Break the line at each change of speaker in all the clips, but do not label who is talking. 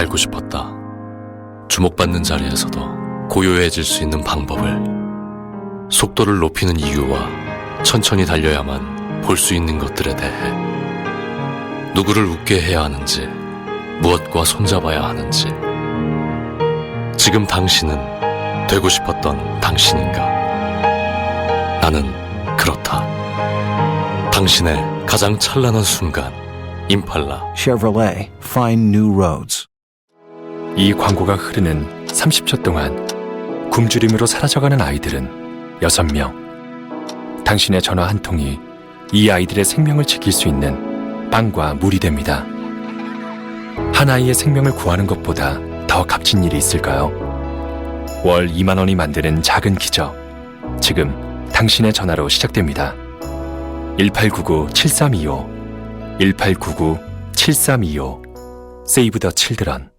알고 싶었다. 주목받는 자리에서도 고요해질 수 있는 방법을, 속도를 높이는 이유와 천천히 달려야만 볼 수 있는 것들에 대해, 누구를 웃게 해야 하는지, 무엇과 손잡아야 하는지. 지금 당신은 되고 싶었던 당신인가? 나는 그렇다. 당신의 가장 찬란한 순간, 임팔라.
Chevrolet, find new roads.
이 광고가 흐르는 30초 동안 굶주림으로 사라져가는 아이들은 6명. 당신의 전화 한 통이 이 아이들의 생명을 지킬 수 있는 빵과 물이 됩니다. 한 아이의 생명을 구하는 것보다 더 값진 일이 있을까요? 월 2만 원이 만드는 작은 기적. 지금 당신의 전화로 시작됩니다. 1899-7325 1899-7325 Save the Children.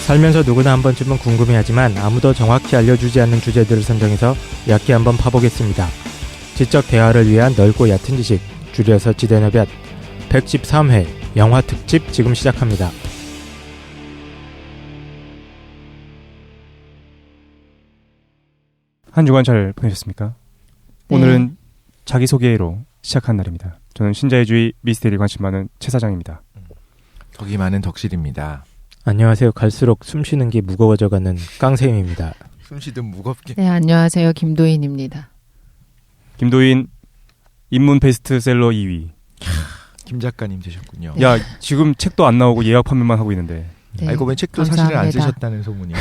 살면서 누구나 한 번쯤은 궁금해하지만 아무도 정확히 알려주지 않는 주제들을 선정해서 얕게 한번 파보겠습니다. 지적 대화를 위한 넓고 얕은 지식, 줄여서 지대너볕 113회 영화 특집 지금 시작합니다.
한 주간 잘 보내셨습니까?
네.
오늘은 자기소개로 시작한 날입니다. 저는 신자유주의 미스테리 관심 많은 최 사장입니다.
덕이 많은 덕실입니다.
안녕하세요. 갈수록 숨쉬는 게 무거워져가는 깡쌤입니다.
숨쉬든 무겁게.
네, 안녕하세요. 김도인입니다.
김도인 인문 베스트셀러 2위.
김 작가님 되셨군요.
야, 지금 책도 안 나오고 예약 판매만 하고 있는데.
네,
알고 보면 책도
감사합니다.
사실은 안 쓰셨다는 소문이.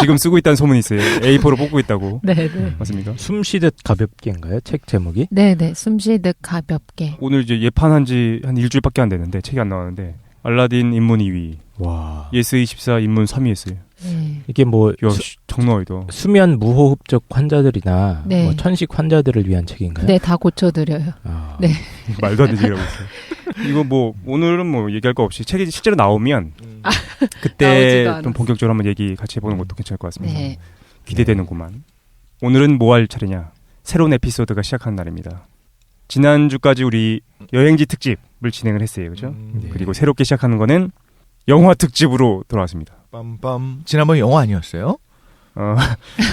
지금 쓰고 있다는 소문이 있어요. A4로 뽑고 있다고.
네.
맞습니까?
숨쉬듯 가볍게인가요? 책 제목이?
네네. 숨쉬듯 가볍게.
오늘 이제 예판한 지 한 일주일밖에 안 됐는데 책이 안 나왔는데 알라딘 인문 2위,
와.
예스24 인문 3위였어요.
네.
이게 뭐
야, 장난 아니다.
수면 무호흡적 환자들이나
네.
뭐 천식 환자들을 위한 책인가요?
네, 다 고쳐드려요.
아,
네.
말도 안 되는 얘기라고 있어요. 이거 뭐 오늘은 뭐 얘기할 거 없이 책이 실제로 나오면 그때
나오지도
좀
않았어.
본격적으로 한번 얘기 같이 해보는 것도 괜찮을 것 같습니다.
네.
기대되는구만. 오늘은 뭐 할 차례냐? 새로운 에피소드가 시작하는 날입니다. 지난주까지 우리 여행지 특집을 진행을 했어요. 그죠?
네.
그리고 새롭게 시작하는 거는 영화 특집으로 돌아왔습니다.
빰빰. 지난번 영화 아니었어요?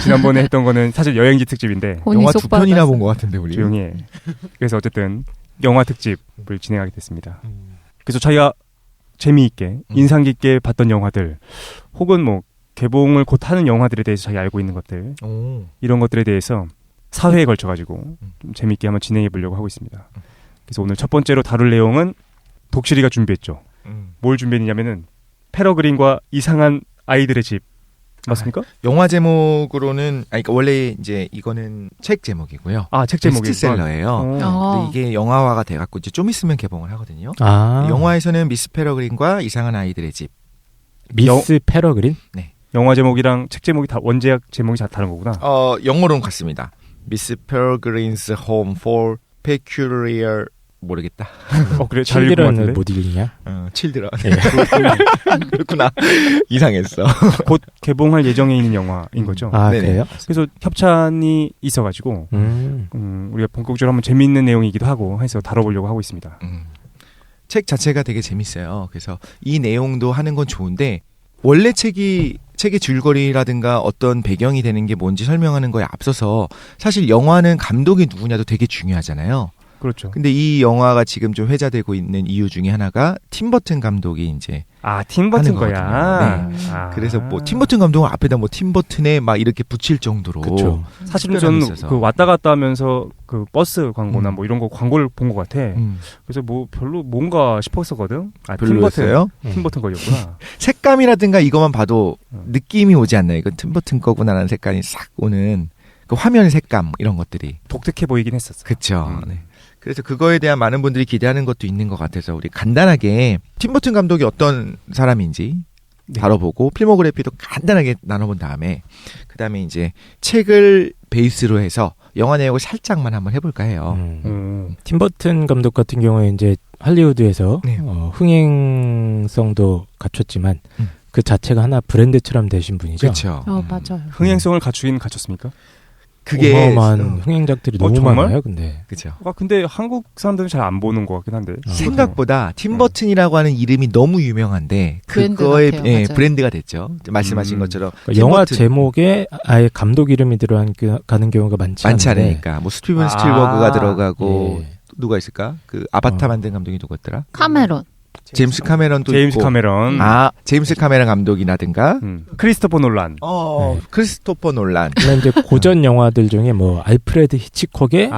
지난번에 했던 거는 사실 여행지 특집인데
혼이
영화
쏙
2편이나
빠졌어.
본 것 같은데 우리.
조용히 해. 그래서 어쨌든 영화 특집을 진행하게 됐습니다. 그래서 자기가 재미있게 인상 깊게 봤던 영화들 혹은 뭐 개봉을 곧 하는 영화들에 대해서 자기가 알고 있는 것들
오.
이런 것들에 대해서 4회에 걸쳐가지고 좀 재미있게 한번 진행해 보려고 하고 있습니다. 그래서 오늘 첫 번째로 다룰 내용은 독실이가 준비했죠. 뭘 준비했냐면은 패러그린과 이상한 아이들의 집 맞습니까?
영화 제목으로는 그러니까 원래 이제 이거는 책 제목이고요.
아, 책 제목이
베스트셀러예요. 근데 이게 영화화가 돼갖고 이제 좀 있으면 개봉을 하거든요.
아.
영화에서는 미스 페러그린과 이상한 아이들의 집.
미스 패러그린?
네.
영화 제목이랑 책 제목이 다 원제약 제목이 다 다른 거구나.
영어로는 같습니다. 미스 페러그린's Home for Peculiar 모르겠다.
그래 잘 읽은 것 같은데.
칠드런을 못 읽냐?
칠드런.
예.
그렇구나. 이상했어.
곧 개봉할 예정에 있는 영화인 거죠.
아,
네네.
그래요?
그래서 협찬이 있어가지고 우리가 본격적으로 한번 재미있는 내용이기도 하고 해서 다뤄보려고 하고 있습니다.
책 자체가 되게 재밌어요. 그래서 이 내용도 하는 건 좋은데 원래 책의 줄거리라든가 어떤 배경이 되는 게 뭔지 설명하는 거에 앞서서 사실 영화는 감독이 누구냐도 되게 중요하잖아요.
그렇죠.
근데 이 영화가 지금 좀 회자되고 있는 이유 중에 하나가 팀 버튼 감독이 이제
팀 버튼
하는
거야.
거거든요. 그래서 뭐 팀 버튼 감독은 앞에다 뭐 팀 버튼에 막 이렇게 붙일 정도로
그쵸.
사실은
특별함이
저는
있어서.
그 왔다 갔다 하면서 그 버스 광고나 뭐 이런 거 광고를 본 것 같아. 그래서 뭐 별로 뭔가 싶었었거든.
별로였어요?
팀 버튼 거였구나.
색감이라든가 이것만 봐도 느낌이 오지 않나요? 이건 팀 버튼 거구나라는 색감이 싹 오는 그 화면 색감 이런 것들이
독특해 보이긴 했었어.
그렇죠. 네. 그래서 그거에 대한 많은 분들이 기대하는 것도 있는 것 같아서 우리 간단하게 팀 버튼 감독이 어떤 사람인지 다뤄보고 필모그래피도 간단하게 나눠본 다음에 그 다음에 이제 책을 베이스로 해서 영화 내용을 살짝만 한번 해볼까 해요.
팀 버튼 감독 같은 경우에 이제 할리우드에서
네.
흥행성도 갖췄지만 그 자체가 하나 브랜드처럼 되신 분이죠.
그렇죠.
맞아요.
흥행성을 갖추긴 갖췄습니까?
그게
어마어마한 흥행작들이 너무
정말?
많아요. 근데
그렇죠.
근데 한국 사람들은 잘 안 보는 것 같긴 한데.
생각보다 팀버튼이라고 하는 이름이 너무 유명한데
브랜드
그거의
같아요. 맞아요.
브랜드가 됐죠. 말씀하신 것처럼
그러니까 영화
팀버튼.
제목에 아예 감독 이름이 들어가는 경우가 많지
많지
않은데
않으니까 뭐 스티븐 스필버그가 들어가고
예.
누가 있을까? 그 아바타 만든 감독이 누구였더라?
카메론.
제임스 카메론도
제임스
있고.
카메론.
제임스 카메론 감독이라든가
크리스토퍼 놀란.
크리스토퍼 놀란.
그다음에 이제 고전 영화들 중에 뭐 알프레드 히치콕의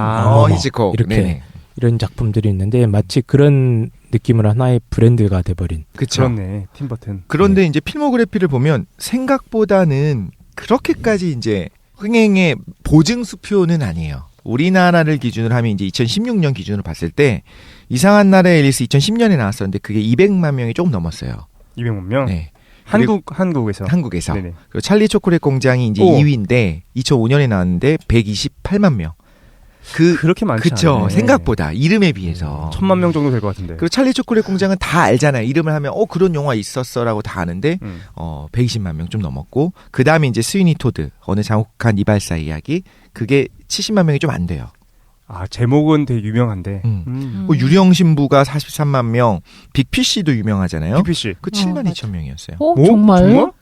히치콕.
이렇게
네네.
이런 작품들이 있는데 마치 그런 느낌으로 하나의 브랜드가 돼버린.
그쵸.
그렇네. 팀버튼.
그런데 이제 필모그래피를 보면 생각보다는 그렇게까지 이제 흥행의 보증 수표는 아니에요. 우리나라를 기준으로 하면 이제 2016년 기준으로 봤을 때 이상한 나라의 앨리스 2010년에 나왔었는데 그게 200만 명이 조금 넘었어요.
200만 명.
네.
한국에서.
한국에서.
네네.
그리고 찰리 초콜릿 공장이 이제
오.
2위인데 2005년에 나왔는데 128만 명.
그렇게 많지
그쵸.
않아요.
생각보다 이름에 비해서.
1000만 명 정도 될 것 같은데.
그리고 찰리 초콜릿 공장은 다 알잖아요. 이름을 하면 그런 영화 있었어라고 다 아는데 120만 명 좀 넘었고 그 다음에 이제 스위니 토드 어느 장욱한 이발사 이야기 그게 70만 명이 좀 안 돼요.
제목은 되게 유명한데.
뭐 유령 신부가 43만 명, 빅피쉬도 유명하잖아요.
PPC.
그 7만
맞아.
2천 명이었어요.
정말요?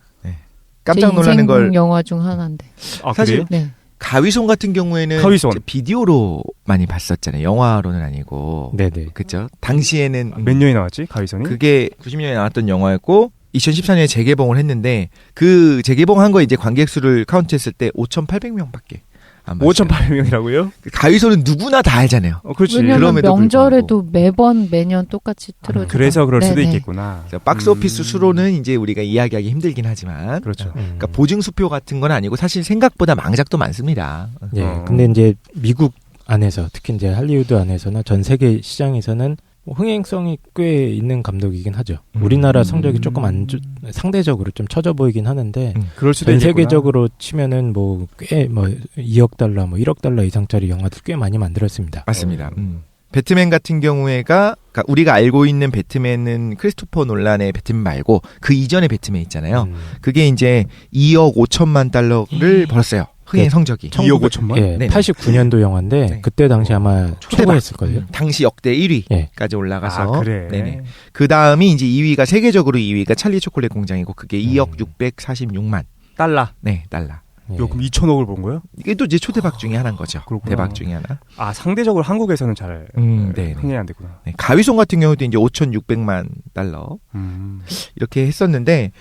깜짝 놀라는
제 인생
걸
영화 중 하나인데.
사실
그래요?
네.
가위손 같은 경우에는
가위손.
이제 비디오로 많이 봤었잖아요. 영화로는 아니고.
네네.
그죠? 당시에는
몇 년이 나왔지? 가위선이?
그게 90년에 나왔던 영화였고 2014년에 재개봉을 했는데 그 재개봉한 거 이제 관객 수를 카운트했을 때 5,800명밖에 안 봤어요.
5,800명이라고요?
가위손은 누구나 다 알잖아요.
그렇지.
왜냐면
그럼에도
명절에도 매년 똑같이 틀어줘.
그래서 그럴 수도
네네.
있겠구나.
그래서 박스 오피스 수로는 이제 우리가 이야기하기 힘들긴 하지만
그렇죠.
그러니까 보증 수표 같은 건 아니고 사실 생각보다 망작도 많습니다.
예. 근데 이제 미국 안에서 특히 이제 할리우드 안에서나 전 세계 시장에서는 뭐 흥행성이 꽤 있는 감독이긴 하죠. 우리나라 성적이 조금 상대적으로 좀 처져 보이긴 하는데
그럴 수도
전
있겠구나.
세계적으로 치면은 뭐 꽤 뭐 2억 달러, 뭐 1억 달러 이상짜리 영화들 꽤 많이 만들었습니다.
맞습니다. 배트맨 같은 경우에가 그러니까 우리가 알고 있는 배트맨은 크리스토퍼 놀란의 배트맨 말고 그 이전의 배트맨 있잖아요. 그게 이제 2억 5천만 달러를 벌었어요. 흥행 성적이.
2억 5천만?
예,
네네.
89년도 영화인데
네.
그때 당시 아마 초과했을 거예요.
당시 역대 1위까지
예.
올라가서.
그래.
네네. 그 다음이 이제 2위가 세계적으로 2위가 찰리 초콜릿 공장이고 그게 2억 646만.
달러.
네, 달러.
예.
그럼 2천억을 본 거예요?
이게 또 이제 초대박 중에 하나인 거죠.
그렇구나.
대박 중에 하나.
상대적으로 한국에서는 잘
네네.
흥행이 안 됐구나.
네, 가위손 같은 경우도 이제 5,600만 달러 이렇게 했었는데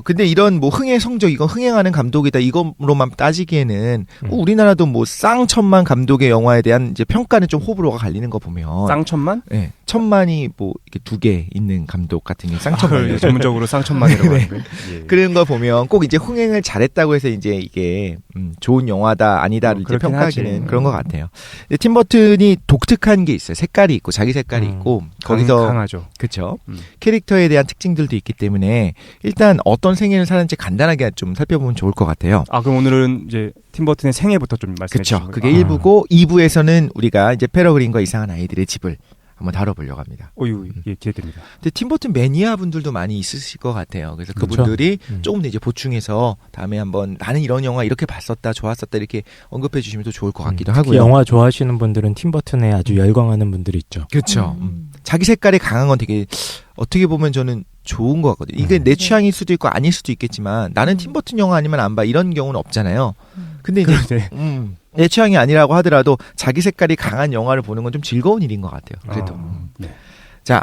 근데 이런 뭐 흥행 성적 이건 흥행하는 감독이다 이거로만 따지기에는 우리나라도 뭐 쌍천만 감독의 영화에 대한 이제 평가는 좀 호불호가 갈리는 거 보면
쌍천만?
네, 천만이 뭐 이렇게 2개 있는 감독 같은 게 쌍천만이에요.
전문적으로 쌍천만이라고
네.
하는 거예요. 예.
그런 거 보면 꼭 이제 흥행을 잘했다고 해서 이제 이게 좋은 영화다 아니다를 이제
그렇긴
평가하기는
하지.
그런 것 같아요. 근데 팀버튼이 독특한 게 있어요. 색깔이 있고 자기 색깔이 있고 거기서
강하죠.
그렇죠. 캐릭터에 대한 특징들도 있기 때문에 일단 어떤 생애를 사는지 간단하게 좀 살펴보면 좋을 것 같아요.
그럼 오늘은 이제 팀버튼의 생애부터 좀 말씀해 주시면
그렇죠. 그게 1부고 2부에서는 우리가 이제 패러그린과 이상한 아이들의 집을 한번 다뤄보려고 합니다.
예, 기대됩니다.
근데 팀버튼 매니아 분들도 많이 있으실 것 같아요. 그래서
그렇죠.
그분들이 조금 더 이제 보충해서 다음에 한번 나는 이런 영화 이렇게 봤었다, 좋았었다 이렇게 언급해 주시면 또 좋을 것 같기도
특히
하고요.
영화 좋아하시는 분들은 팀버튼에 아주 열광하는 분들이 있죠.
그렇죠. 자기 색깔이 강한 건 되게 어떻게 보면 저는 좋은 것 같거든요. 이게 내 취향일 수도 있고 아닐 수도 있겠지만 나는 팀버튼 영화 아니면 안 봐 이런 경우는 없잖아요. 근데 이제 내 취향이 아니라고 하더라도 자기 색깔이 강한 영화를 보는 건 좀 즐거운 일인 것 같아요. 그래도
네.
자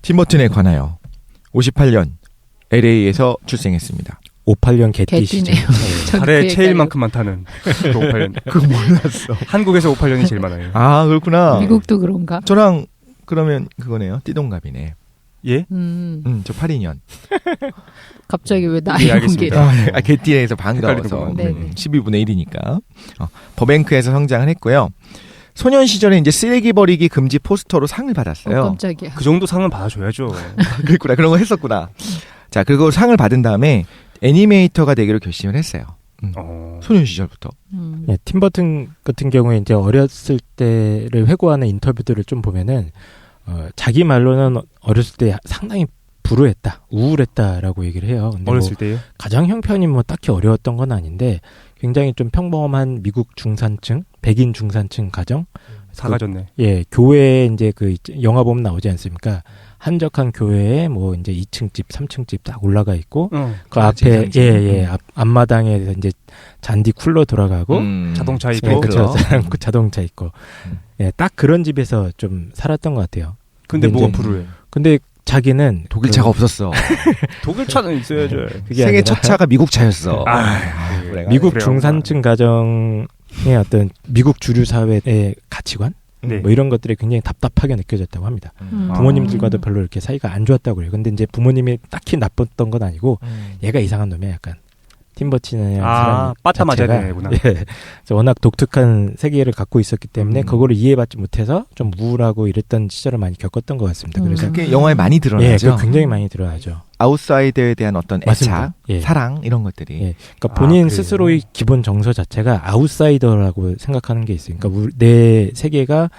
팀버튼에 관하여 58년 LA에서 출생했습니다.
58년 개띠시죠.
개띠네요. 저도
달에
그
체일만큼 많다는 58년.
그거 몰랐어.
한국에서 58년이 제일 많아요.
아 그렇구나.
미국도 그런가?
저랑 그러면 그거네요. 띠동갑이네.
예?
저 82년.
갑자기 왜 나이
예, 알겠습니다.
공개를?
개띠에서 반가워서
헷갈리는구나.
네네.
12분의 1이니까. 버뱅크에서 성장을 했고요. 소년 시절에 이제 쓰레기 버리기 금지 포스터로 상을 받았어요.
깜짝이야.
그 정도 상은 받아줘야죠.
그랬구나. 그런 거 했었구나. 자, 그리고 상을 받은 다음에 애니메이터가 되기로 결심을 했어요. 소년 시절부터.
예, 팀버튼 같은 경우에 이제 어렸을 때를 회고하는 인터뷰들을 좀 보면은 자기 말로는 어렸을 때 상당히 불우했다, 우울했다라고 얘기를 해요. 근데
어렸을 때요?
가정 형편이 뭐 딱히 어려웠던 건 아닌데 굉장히 좀 평범한 미국 중산층, 백인 중산층 가정.
사가졌네.
예, 교회에 이제 그 영화 보면 나오지 않습니까? 한적한 교회에 뭐 이제 2층 집, 3층 집 딱 올라가 있고 그 앞에 앞마당에 이제 잔디 쿨러 돌아가고
자동차 있고.
예, 그렇죠. 자동차 있고. 예, 딱 그런 집에서 좀 살았던 것 같아요.
근데
근데
뭐가
이제-
불우해?
근데 자기는
독일 차가 없었어.
독일 차는 있어야죠.
그게
생애
아니라
첫 차가 미국 차였어.
그래.
미국
그래요.
중산층 가정의 어떤 미국 주류 사회의 가치관
네.
뭐 이런 것들이 굉장히 답답하게 느껴졌다고 합니다. 부모님들과도 별로 이렇게 사이가 안 좋았다고 그래요. 근데 이제 부모님이 딱히 나빴던 건 아니고 얘가 이상한 놈이야 약간. 팀버튼이라는 사람
빠따 맞아야
자체가
되는구나.
예, 그래서 워낙 독특한 세계를 갖고 있었기 때문에 그거를 이해받지 못해서 좀 우울하고 이랬던 시절을 많이 겪었던 것 같습니다. 그래서
그게 영화에 많이
예,
드러나죠.
그 굉장히 많이 드러나죠.
아웃사이더에 대한 어떤 애착,
맞습니다. 예.
사랑 이런 것들이.
예. 그러니까 본인
그래요?
스스로의 기본 정서 자체가 아웃사이더라고 생각하는 게 있어요. 그러니까 내 세계가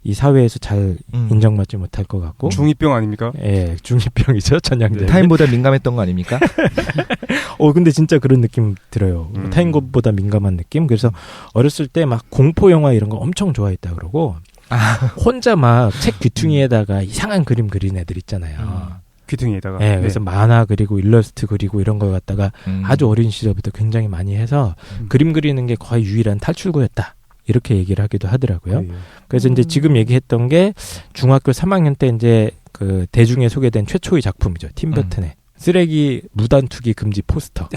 이 사회에서 잘 인정받지 못할 것 같고.
중2병 아닙니까?
예, 중2병이죠 전형적인.
타임보다 민감했던 거 아닙니까?
근데 진짜 그런 느낌 들어요. 타임보다 민감한 느낌. 그래서 어렸을 때 막 공포 영화 이런 거 엄청 좋아했다 그러고 혼자 막 책 귀퉁이에다가 이상한 그림 그린 애들 있잖아요.
귀퉁이에다가.
예, 그래서 만화 그리고 일러스트 그리고 이런 걸 갖다가 아주 어린 시절부터 굉장히 많이 해서 그림 그리는 게 거의 유일한 탈출구였다. 이렇게 얘기를 하기도 하더라고요. 그래서 이제 지금 얘기했던 게 중학교 3학년 때 이제 그 대중에 소개된 최초의 작품이죠. 팀버튼의 쓰레기 무단 투기 금지 포스터.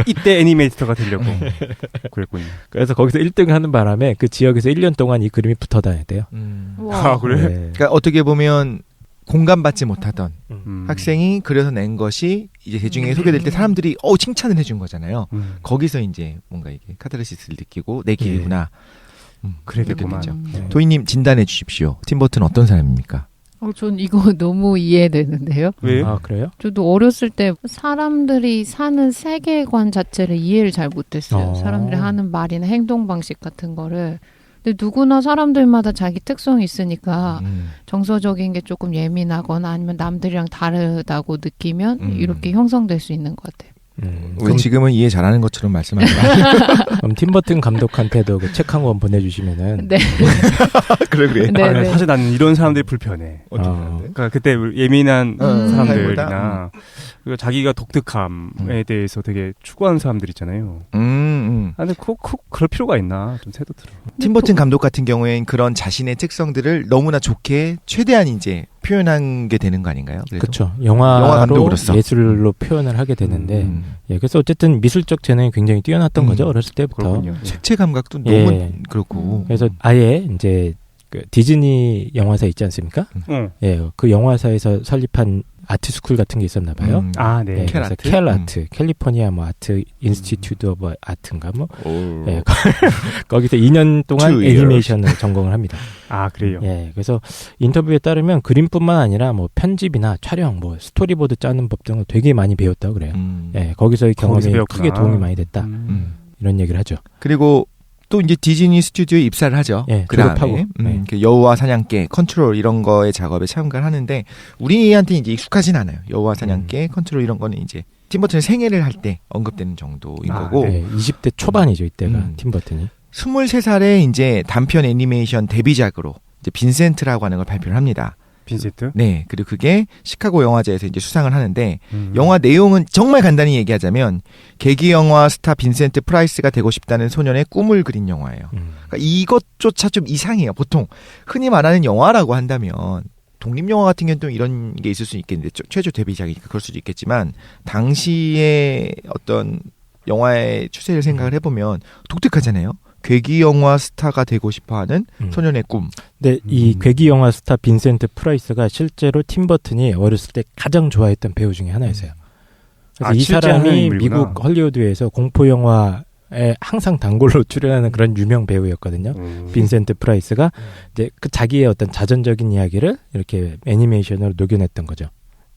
이때 애니메이터가 되려고 그랬군요.
그래서 거기서 1등 하는 바람에 그 지역에서 1년 동안 이 그림이 붙어 다녔대요.
아, 그래?
네.
그러니까 어떻게 보면 공감받지 못하던
음.
학생이 그려서 낸 것이 이제 대중에게 소개될 때 사람들이 칭찬을 해준 거잖아요. 거기서 이제 뭔가 이게 카타르시스를 느끼고 내 길이구나.
그랬겠구만.
네. 도희님 진단해 주십시오. 팀버튼 어떤 사람입니까?
전 이거 너무 이해되는데요.
왜?
아, 그래요?
저도 어렸을 때 사람들이 사는 세계관 자체를 이해를 잘 못했어요. 사람들이 하는 말이나 행동 방식 같은 거를. 근데 누구나 사람들마다 자기 특성이 있으니까 정서적인 게 조금 예민하거나 아니면 남들이랑 다르다고 느끼면 이렇게 형성될 수 있는 것 같아요.
왜 지금은 이해 잘하는 것처럼 말씀하지 마.
그럼 팀버튼 감독한테도 그 책 한 권 보내주시면은.
네.
그래.
네, 네.
사실 나는 이런 사람들이 불편해. 그러니까 그때 예민한 사람들이나 그리고 자기가 독특함에 대해서 되게 추구하는 사람들 있잖아요. 근데 그럴 필요가 있나 좀 새도 들어.
팀버튼 감독 같은 경우엔 그런 자신의 특성들을 너무나 좋게 최대한 이제 표현한 게 되는 거 아닌가요?
그렇죠.
영화
영화로
감독으로서.
예술로 표현을 하게 되는데, 예, 그래서 어쨌든 미술적 재능이 굉장히 뛰어났던 거죠 어렸을 때부터.
그렇군요.
색채 감각도
예.
너무 그렇고.
그래서 아예 이제 그 디즈니 영화사 있지 않습니까? 예, 그 영화사에서 설립한 아트 스쿨 같은 게 있었나 봐요.
아, 네.
예, 그래서
캘아트?
캘아트, 캘리포니아 뭐 아트 인스티튜트 오브 아트인가 뭐. 예, 거기서 2년 동안
2 years.
애니메이션을 전공을 합니다.
아, 그래요.
예, 그래서 인터뷰에 따르면 그림뿐만 아니라 뭐 편집이나 촬영, 뭐 스토리보드 짜는 법 등을 되게 많이 배웠다고 그래요. 예, 거기서의 경험이
거기서 배웠구나.
크게 도움이 많이 됐다. 이런 얘기를 하죠.
그리고 또 이제 디즈니 스튜디오에 입사를 하죠.
예,
그다음에
졸업하고. 네.
그 여우와 사냥개, 컨트롤 이런 거의 작업에 참가를 하는데 우리한테 이제 익숙하진 않아요. 여우와 사냥개, 컨트롤 이런 거는 이제 팀버튼의 생애를 할 때 언급되는 정도인 거고.
네, 20대 초반이죠 이때가 팀버튼이.
23살에 이제 단편 애니메이션 데뷔작으로 이제 빈센트라고 하는 걸 발표를 합니다.
빈센트?
네, 그리고 그게 시카고 영화제에서 이제 수상을 하는데 영화 내용은 정말 간단히 얘기하자면 계기 영화 스타 빈센트 프라이스가 되고 싶다는 소년의 꿈을 그린 영화예요. 그러니까 이것조차 좀 이상해요. 보통 흔히 말하는 영화라고 한다면 독립영화 같은 경우는 또 이런 게 있을 수 있겠는데 최초 데뷔작이니까 그럴 수도 있겠지만 당시의 어떤 영화의 추세를 생각을 해보면 독특하잖아요. 괴기 영화 스타가 되고 싶어하는 소년의 꿈.
근데 이 괴기 영화 스타 빈센트 프라이스가 실제로 팀버튼이 어렸을 때 가장 좋아했던 배우 중에 하나였어요. 그래서 이
실제 하는
사람이
인물이구나.
미국 헐리우드에서 공포 영화에 항상 단골로 출연하는 그런 유명 배우였거든요. 빈센트 프라이스가 이제 그 자기의 어떤 자전적인 이야기를 이렇게 애니메이션으로 녹여냈던 거죠.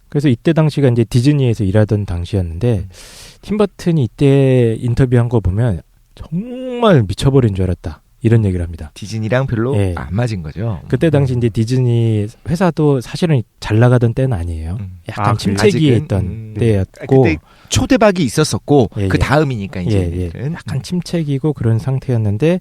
그래서 이때 당시가 이제 디즈니에서 일하던 당시였는데 팀버튼이 이때 인터뷰한 거 보면 정말 미쳐버린 줄 알았다. 이런 얘기를 합니다.
디즈니랑 별로
예.
안 맞은 거죠.
그때 당시 이제 디즈니 회사도 사실은 잘 나가던 때는 아니에요. 약간
아,
침체기에
아직은?
있던 때였고
그때 초대박이 있었었고
예,
그
예.
다음이니까 이제
예. 약간 침체기고 그런 상태였는데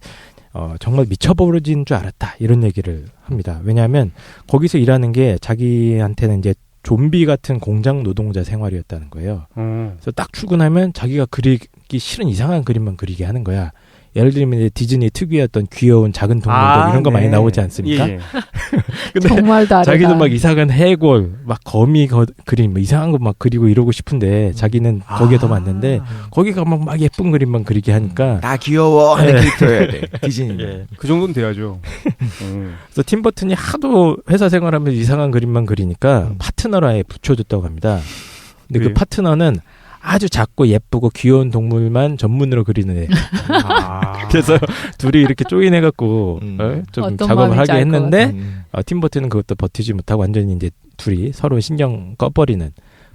정말 미쳐버려진 줄 알았다 이런 얘기를 합니다. 왜냐하면 거기서 일하는 게 자기한테는 이제 좀비 같은 공장 노동자 생활이었다는 거예요. 그래서 딱 출근하면 자기가 그리기 싫은 이상한 그림만 그리게 하는 거야. 예를 들면 이제 디즈니 특유의 어떤 귀여운 작은 동물들 이런 거 많이 나오지 않습니까?
예.
근데
정말 다르다.
자기는 막 이상한 해골, 막 거미 그림, 뭐 이상한 거 막 그리고 이러고 싶은데 자기는 거기에 더 맞는데 거기가 막 예쁜 그림만 그리게 하니까
나 귀여워 하는 캐릭터여야 돼. 디즈니.
예.
그 정도는 돼야죠.
그래서 팀 버튼이 하도 회사 생활하면서 이상한 그림만 그리니까 파트너를 아예 붙여줬다고 합니다. 근데 그
예.
파트너는 아주 작고 예쁘고 귀여운 동물만 전문으로 그리는 애. 그래서 둘이 이렇게 조인해갖고 좀
어떤
작업을
마음인지
하게
알 것
했는데
같아.
팀 버튼은 그것도 버티지 못하고 완전히 이제 둘이 서로 신경 꺼버리는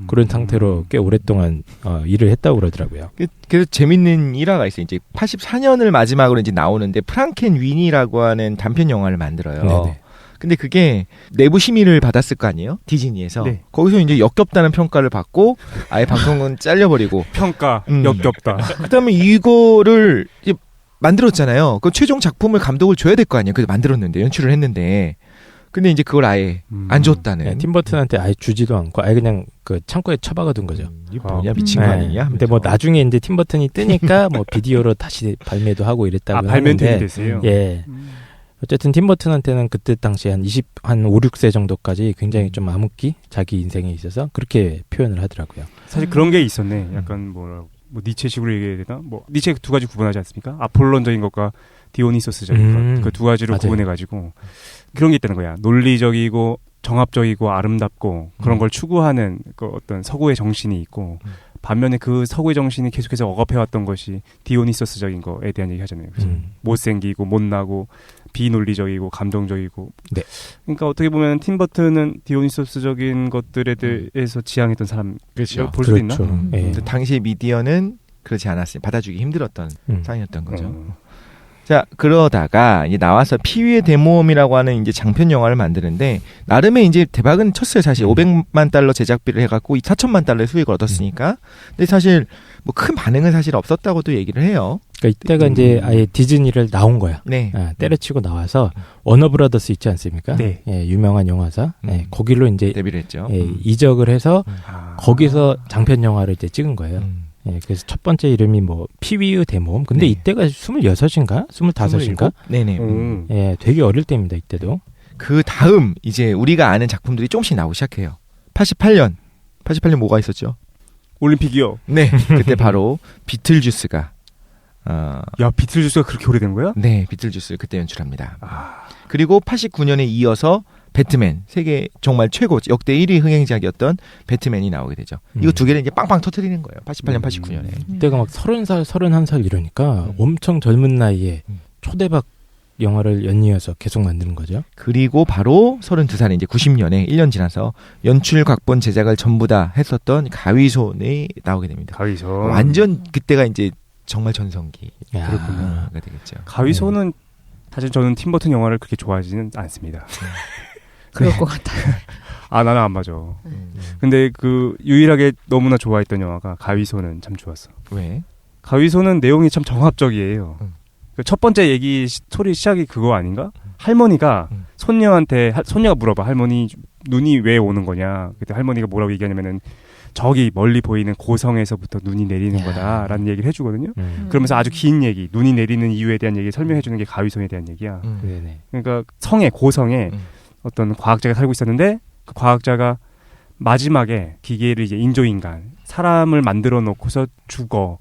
그런 상태로 꽤 오랫동안 일을 했다고 그러더라고요.
그래서 재밌는 일화가 있어요. 이제 84년을 마지막으로 이제 나오는데 프랑켄 위니라고 하는 단편 영화를 만들어요.
네네.
근데 그게 내부 심의를 받았을 거 아니에요? 디즈니에서.
네.
거기서 이제 역겹다는 평가를 받고 아예 방송은 잘려버리고.
평가
음.
역겹다.
그다음에 이거를 이제 만들었잖아요. 그 최종 작품을 감독을 줘야 될 거 아니에요. 그래서 만들었는데 연출을 했는데. 근데 이제 그걸 아예 안 줬다는.
네, 팀 버튼한테 아예 주지도 않고 아예 그냥 그 창고에 처박아둔 거죠.
이게 뭐냐 미친 거
네.
아니냐?
근데 뭐
하면서.
나중에 이제 팀 버튼이 뜨니까 뭐 비디오로 다시 발매도 하고 이랬다고
발매는 되게
하는데
됐어요.
예. 어쨌든 팀 버튼한테는 그때 당시 한 5, 6세 정도까지 굉장히 좀 암흑기 자기 인생에 있어서 그렇게 표현을 하더라고요.
사실 그런 게 있었네. 약간 뭐 니체식으로 얘기해야 되나? 뭐 니체 두 가지 구분하지 않습니까? 아폴론적인 것과 디오니소스적인 것. 그 두 가지로
맞아요.
구분해가지고 그런 게 있다는 거야. 논리적이고 정합적이고 아름답고 그런 걸 추구하는 그 어떤 서구의 정신이 있고 반면에 그 서구의 정신이 계속해서 억압해왔던 것이 디오니소스적인 거에 대한 얘기 하잖아요. 그래서 못생기고 못나고 비논리적이고 감정적이고.
네.
그러니까 어떻게 보면 팀 버튼은 디오니소스적인 것들에 대해서 지향했던 사람.
그렇죠.
볼 수도 있나?
예.
근데 당시의 미디어는 그렇지 않았어요. 받아주기 힘들었던
음.
상황이었던 거죠. 자, 그러다가 이제 나와서 피위의 대모험이라고 하는 이제 장편 영화를 만드는데 나름의 이제 대박은 쳤어요. 사실 500만 달러 제작비를 해갖고 4천만 달러의 수익을 얻었으니까. 근데 사실 뭐 큰 반응은 사실 없었다고도 얘기를 해요.
그러니까 이때가 이제 아예 디즈니를 나온 거야.
네.
때려치고 나와서 워너브라더스 있지 않습니까?
네.
예, 유명한 영화사. 예, 거기로 이제
데뷔를 했죠.
예, 이적을 해서
아.
거기서 장편 영화를 이제 찍은 거예요. 예, 그래서 첫 번째 이름이 뭐 피위의 대모험. 근데
네.
이때가 26인가? 25인가?
네네.
예, 되게 어릴 때입니다. 이때도.
그 다음 이제 우리가 아는 작품들이 조금씩 나오기 시작해요. 88년 뭐가 있었죠?
올림픽이요.
네. 그때 바로 비틀주스가
야, 비틀주스가 그렇게 오래된 거야?
네, 비틀주스를 그때 연출합니다. 그리고 89년에 이어서 배트맨, 세계 정말 최고 역대 1위 흥행작이었던 배트맨이 나오게 되죠. 이거 두 개를 이제 빵빵 터트리는 거예요. 88년, 89년에.
이때가 막 30살, 31살 이러니까 엄청 젊은 나이에 초대박 영화를 연이어서 계속 만드는 거죠.
그리고 바로 32살에 이제 90년에 1년 지나서 연출, 각본, 제작을 전부 다 했었던 가위손이 나오게 됩니다.
가위손.
완전 그때가 이제 정말 전성기가
야.
되겠죠.
가위손은 사실 저는 팀 버튼 영화를 그렇게 좋아하지는 않습니다.
그럴 것 같아요.
아, 나는 안 맞아. 근데 그 유일하게 너무나 좋아했던 영화가 가위손은 참 좋았어.
왜?
가위손은 내용이 참 정합적이에요. 그 첫 번째 얘기 소리 시작이 그거 아닌가? 할머니가 손녀한테 손녀가 물어봐. 할머니 눈이 왜 오는 거냐? 그때 할머니가 뭐라고 얘기하냐면은 저기 멀리 보이는 고성에서부터 눈이 내리는 거다라는 얘기를 해주거든요. 그러면서 아주 긴 얘기, 눈이 내리는 이유에 대한 얘기를 설명해주는 게 가위손에 대한 얘기야.
네네.
그러니까 고성에 어떤 과학자가 살고 있었는데 그 과학자가 마지막에 기계를 이제 인조인간 사람을 만들어 놓고서 죽어.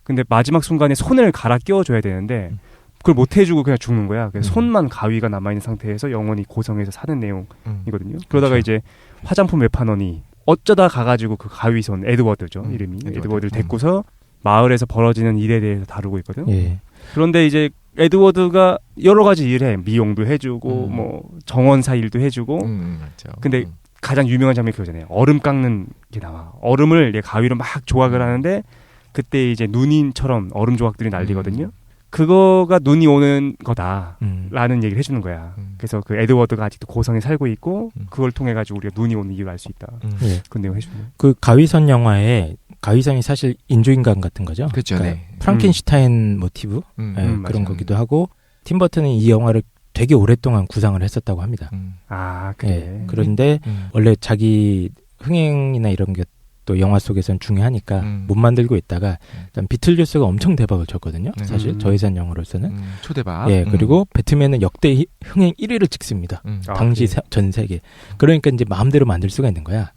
근데 마지막 순간에 손을 갈아 끼워줘야 되는데 그걸 못 해주고 그냥 죽는 거야. 그래서 손만 가위가 남아있는 상태에서 영원히 고성에서 사는 내용이거든요. 그러다가
그렇죠.
이제 화장품 외판원이 어쩌다 가가지고 그 가위손 에드워드죠 이름이 에드워드를 데리고서 마을에서 벌어지는 일에 대해서 다루고 있거든.
예.
그런데 이제 에드워드가 여러 가지 일해. 미용도 해주고 뭐 정원사 일도 해주고.
맞죠.
근데 가장 유명한 장면이 그거잖아요. 얼음 깎는 게 나와. 얼음을 가위로 막 조각을 하는데 그때 이제 눈인처럼 얼음 조각들이 날리거든요. 그거가 눈이 오는 거다라는 얘기를 해주는 거야. 그래서 그 에드워드가 아직도 고성에 살고 있고 그걸 통해 가지고 우리가 눈이 오는 이유를 알 수 있다.
예.
그 내용 해주는.
그 가위선 영화에 가위선이 사실 인조인간 같은 거죠.
그렇죠.
그러니까
네.
프랑켄슈타인 모티브 예, 그런
맞아요.
거기도 하고 팀 버튼은 이 영화를 되게 오랫동안 구상을 했었다고 합니다.
아 그래.
예, 그런데 원래 자기 흥행이나 이런 게 또 영화 속에서는 중요하니까 못 만들고 있다가 일단 비틀주스가 엄청 대박을 쳤거든요. 사실 저예산 영화로서는.
초대박.
예, 그리고 배트맨은 역대 흥행 1위를 찍습니다.
아,
당시
그래.
전 세계. 그러니까 이제 마음대로 만들 수가 있는 거야.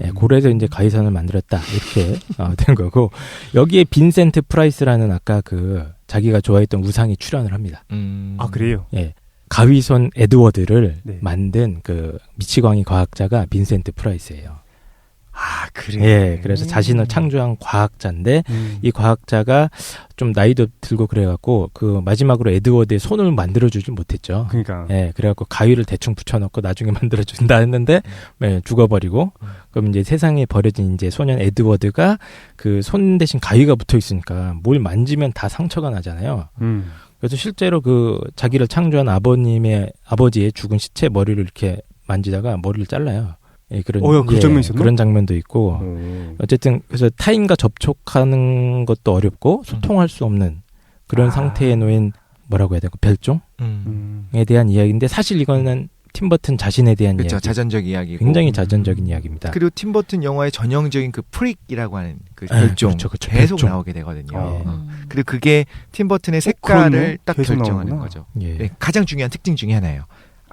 예, 그래서 이제 가위선을 만들었다 이렇게 된 거고 여기에 빈센트 프라이스라는 아까 그 자기가 좋아했던 우상이 출연을 합니다.
아 그래요.
예. 가위손 에드워드를
네.
만든 그 미치광이 과학자가 빈센트 프라이스예요.
아 그래.
예, 그래서 자신을 창조한 과학자인데 이 과학자가 좀 나이도 들고 그래갖고 그 마지막으로 에드워드의 손을 만들어주지 못했죠.
그러니까.
예, 그래갖고 가위를 대충 붙여놓고 나중에 만들어준다 했는데 예, 죽어버리고 그럼 이제 세상에 버려진 이제 소년 에드워드가 그 손 대신 가위가 붙어 있으니까 뭘 만지면 다 상처가 나잖아요. 그래서 실제로 그 자기를 창조한 아버지의 죽은 시체 머리를 이렇게 만지다가 머리를 잘라요. 예, 그런
그 장면 있었나?
그런 장면도 있고 어쨌든 그래서 타인과 접촉하는 것도 어렵고 소통할 수 없는 그런 상태에 놓인 뭐라고 해야 될까 별종에 대한 이야기인데 사실 이거는 팀 버튼 자신에 대한
그렇죠.
이야기.
자전적 이야기고.
굉장히 자전적인 이야기입니다.
그리고 팀 버튼 영화의 전형적인 그 프릭이라고 하는 그 별종
그렇죠, 그렇죠.
계속
별종.
나오게 되거든요.
예.
그리고 그게 팀 버튼의 색깔을
그렇네.
딱
계속
결정하는
나오는구나.
거죠.
예.
네, 가장 중요한 특징 중에 하나예요.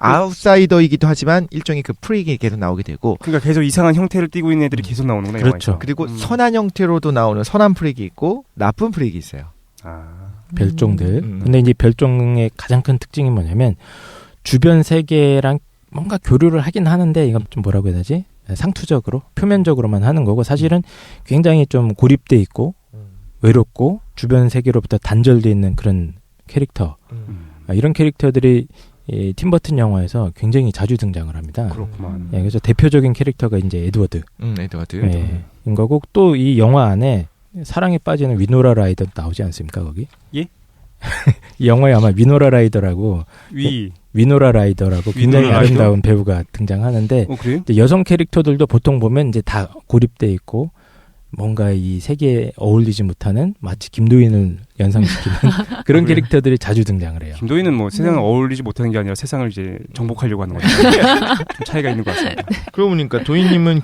아웃사이더이기도 하지만 일종의 그 프릭이 계속 나오게 되고
그러니까 계속 이상한 형태를 띠고 있는 애들이 계속 나오는구나.
그렇죠.
영화에서.
그리고 선한 형태로도 나오는 선한 프릭이 있고 나쁜 프릭이 있어요.
아.
별종들. 근데 이제 별종의 가장 큰 특징이 뭐냐면 주변 세계랑 뭔가 교류를 하긴 하는데 이건 좀 뭐라고 해야 되지? 상투적으로 표면적으로만 하는 거고 사실은 굉장히 좀 고립돼 있고 외롭고 주변 세계로부터 단절돼 있는 그런 캐릭터. 이런 캐릭터들이 이 팀버튼 영화에서 굉장히 자주 등장을 합니다.
그렇구만.
예, 그래서 대표적인 캐릭터가 이제 에드워드.
에드워드.
예, 인 거고 또 이 영화 안에 사랑에 빠지는 위노라 라이더 나오지 않습니까 거기?
예?
이 영화에 아마 위노라 라이더라고 위노라 라이더라고 굉장히
위노라 라이더?
아름다운 배우가 등장하는데
그래요?
이제 여성 캐릭터들도 보통 보면 이제 다 고립돼 있고 뭔가 이 세계에 어울리지 못하는 마치 김도인을 연상시키는 그런
그래.
캐릭터들이 자주 등장을 해요.
김도희는 뭐 세상을 어울리지 못하는 게 아니라 세상을 이제 정복하려고 하는 거죠. 좀 차이가 있는 것 같습니다.
그러고 보니까 도희님은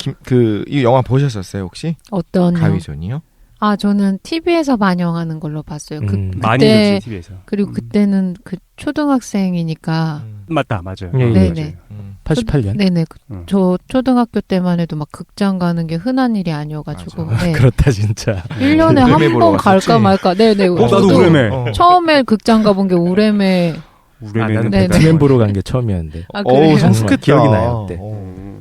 이 영화 보셨었어요 혹시?
어떤
가위손이요?
아 저는 TV에서 반영하는 걸로 봤어요.
많이
그때
보지 TV에서.
그리고 그때는 그 초등학생이니까
맞다, 맞아요.
예, 예.
네네.
88년.
네네. 저 초등학교 때만 해도 막 극장 가는 게 흔한 일이 아니어가지고.
맞아.
네.
그렇다 진짜.
1년에
우레메
한
보러
번
갔었지?
갈까 말까. 네네.
나도
저도
우레메.
처음에 극장 가본 게 우레메.
우레메는
네네.
배트맨 보러 간 게 처음이었는데.
아, 그래요?
어우
정말
성숙했다.
기억이 나요, 그때.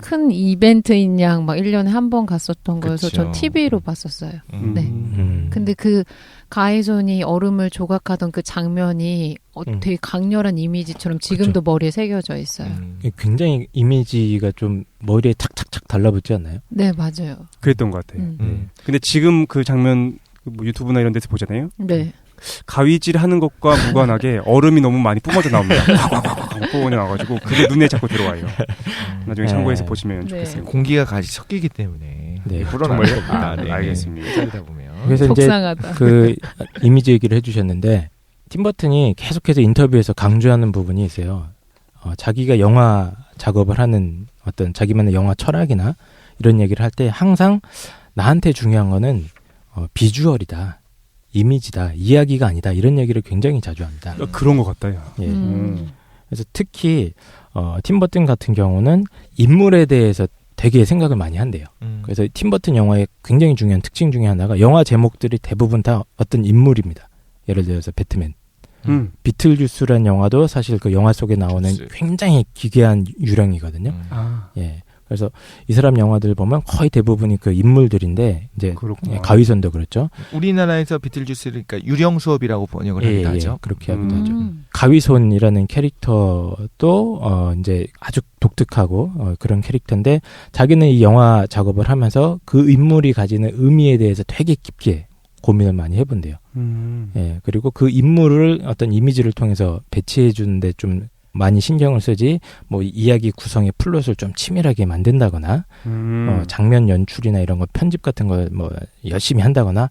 큰 이벤트인 양 막 1년에 한 번 갔었던 거여서
그쵸.
전 TV로 봤었어요. 네.
음.
근데 그 가해손이 얼음을 조각하던 그 장면이 되게 강렬한 이미지처럼 지금도 머리에 새겨져 있어요.
굉장히 이미지가 좀 머리에 착착착 달라붙지 않나요?
네, 맞아요.
그랬던 것 같아요. 근데 지금 그 장면 뭐 유튜브나 이런 데서 보잖아요.
네.
가위질 하는 것과 무관하게 얼음이 너무 많이 뿜어져 나옵니다. 확 뿜어져 나와가지고 그게 눈에 자꾸 들어와요. 나중에 참고해서 보시면
네.
좋겠어요.
공기가 같이 섞이기 때문에
네.
불어날 겁니다. 네.
알겠습니다.
살다 보면.
그래서 이제
속상하다.
그 이미지 얘기를 해주셨는데 팀 버튼이 계속해서 인터뷰에서 강조하는 부분이 있어요. 자기가 영화 작업을 하는 어떤 자기만의 영화 철학이나 이런 얘기를 할 때 항상 나한테 중요한 거는 비주얼이다. 이미지다, 이야기가 아니다 이런 얘기를 굉장히 자주 합니다.
그런 것 같다. 야.
예. 그래서 특히 팀 버튼 같은 경우는 인물에 대해서 되게 생각을 많이 한대요. 그래서 팀 버튼 영화의 굉장히 중요한 특징 중에 하나가 영화 제목들이 대부분 다 어떤 인물입니다. 예를 들어서 배트맨, 비틀주스라는 영화도 사실 그 영화 속에 나오는 굉장히 기괴한 유령이거든요. 예. 그래서 이 사람 영화들 보면 거의 대부분이 그 인물들인데 이제
그렇구나.
가위선도 그렇죠.
우리나라에서 비틀주스를 그러니까 유령 수업이라고 번역을 하기도 하죠.
그렇게 하기도 하죠. 가위손이라는 캐릭터도 이제 아주 독특하고 그런 캐릭터인데 자기는 이 영화 작업을 하면서 그 인물이 가지는 의미에 대해서 되게 깊게 고민을 많이 해본대요. 예, 그리고 그 인물을 어떤 이미지를 통해서 배치해 주는데 좀 많이 신경을 쓰지, 뭐 이야기 구성의 플롯을 좀 치밀하게 만든다거나, 장면 연출이나 이런 거 편집 같은 걸 뭐 열심히 한다거나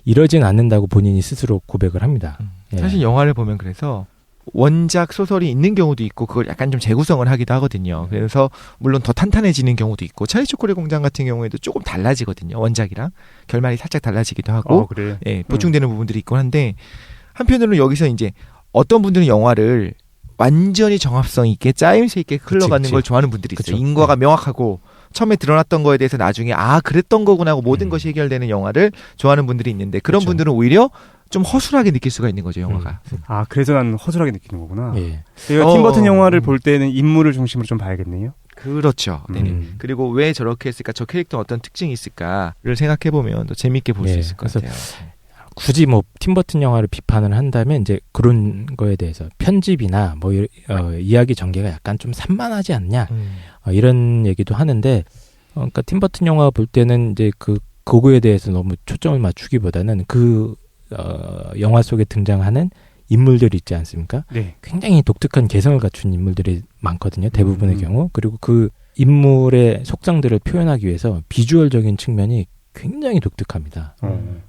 이러진 않는다고 본인이 스스로 고백을 합니다. 예.
사실 영화를 보면 그래서 원작 소설이 있는 경우도 있고 그걸 약간 좀 재구성을 하기도 하거든요. 그래서 물론 더 탄탄해지는 경우도 있고 찰리 초콜릿 공장 같은 경우에도 조금 달라지거든요. 원작이랑 결말이 살짝 달라지기도 하고
그래.
예, 보충되는 부분들이 있곤 한데 한편으로는 여기서 이제 어떤 분들은 영화를 완전히 정합성 있게 짜임새 있게 흘러가는
그치.
걸 좋아하는 분들이 있어요.
그쵸.
인과가 명확하고 처음에 드러났던 거에 대해서 나중에 그랬던 거구나 하고 모든 것이 해결되는 영화를 좋아하는 분들이 있는데 그런
그쵸.
분들은 오히려 좀 허술하게 느낄 수가 있는 거죠, 영화가.
그래서 난 허술하게 느끼는 거구나.
예.
그러니까 팀버튼 영화를 볼 때는 인물을 중심으로 좀 봐야겠네요.
그렇죠. 네네. 그리고 왜 저렇게 했을까, 저 캐릭터 어떤 특징이 있을까를 생각해보면 더 재밌게 볼 수
예,
있을 것 같아요.
굳이 뭐 팀버튼 영화를 비판을 한다면 이제 그런 거에 대해서 편집이나 뭐 이야기 전개가 약간 좀 산만하지 않냐 이런 얘기도 하는데, 그러니까 팀버튼 영화 볼 때는 이제 그거에 대해서 너무 초점을 맞추기보다는 영화 속에 등장하는 인물들이 있지 않습니까?
네.
굉장히 독특한 개성을 갖춘 인물들이 많거든요. 대부분의 경우. 그리고 그 인물의 속성들을 표현하기 위해서 비주얼적인 측면이 굉장히 독특합니다.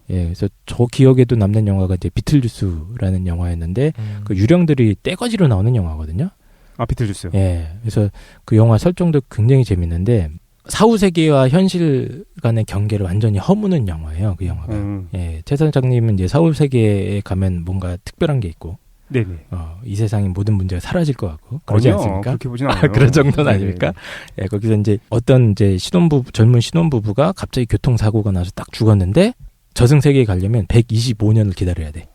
예, 그래서 저 기억에도 남는 영화가 이제 비틀주스라는 영화였는데 그 유령들이 떼거지로 나오는 영화거든요.
비틀주스요.
예, 그래서 그 영화 설정도 굉장히 재밌는데 사후 세계와 현실 간의 경계를 완전히 허무는 영화예요. 그 영화가. 예, 최 선장님은 이제 사후 세계에 가면 뭔가 특별한 게 있고,
네네.
이 세상의 모든 문제가 사라질 것 같고 그러지 않습니까?
그렇게 보진 않아요.
그런 정도는
네네.
아닙니까? 예, 거기서 이제 어떤 이제 젊은 신혼부부가 갑자기 교통사고가 나서 딱 죽었는데 저승세계에 가려면 125년을 기다려야 돼.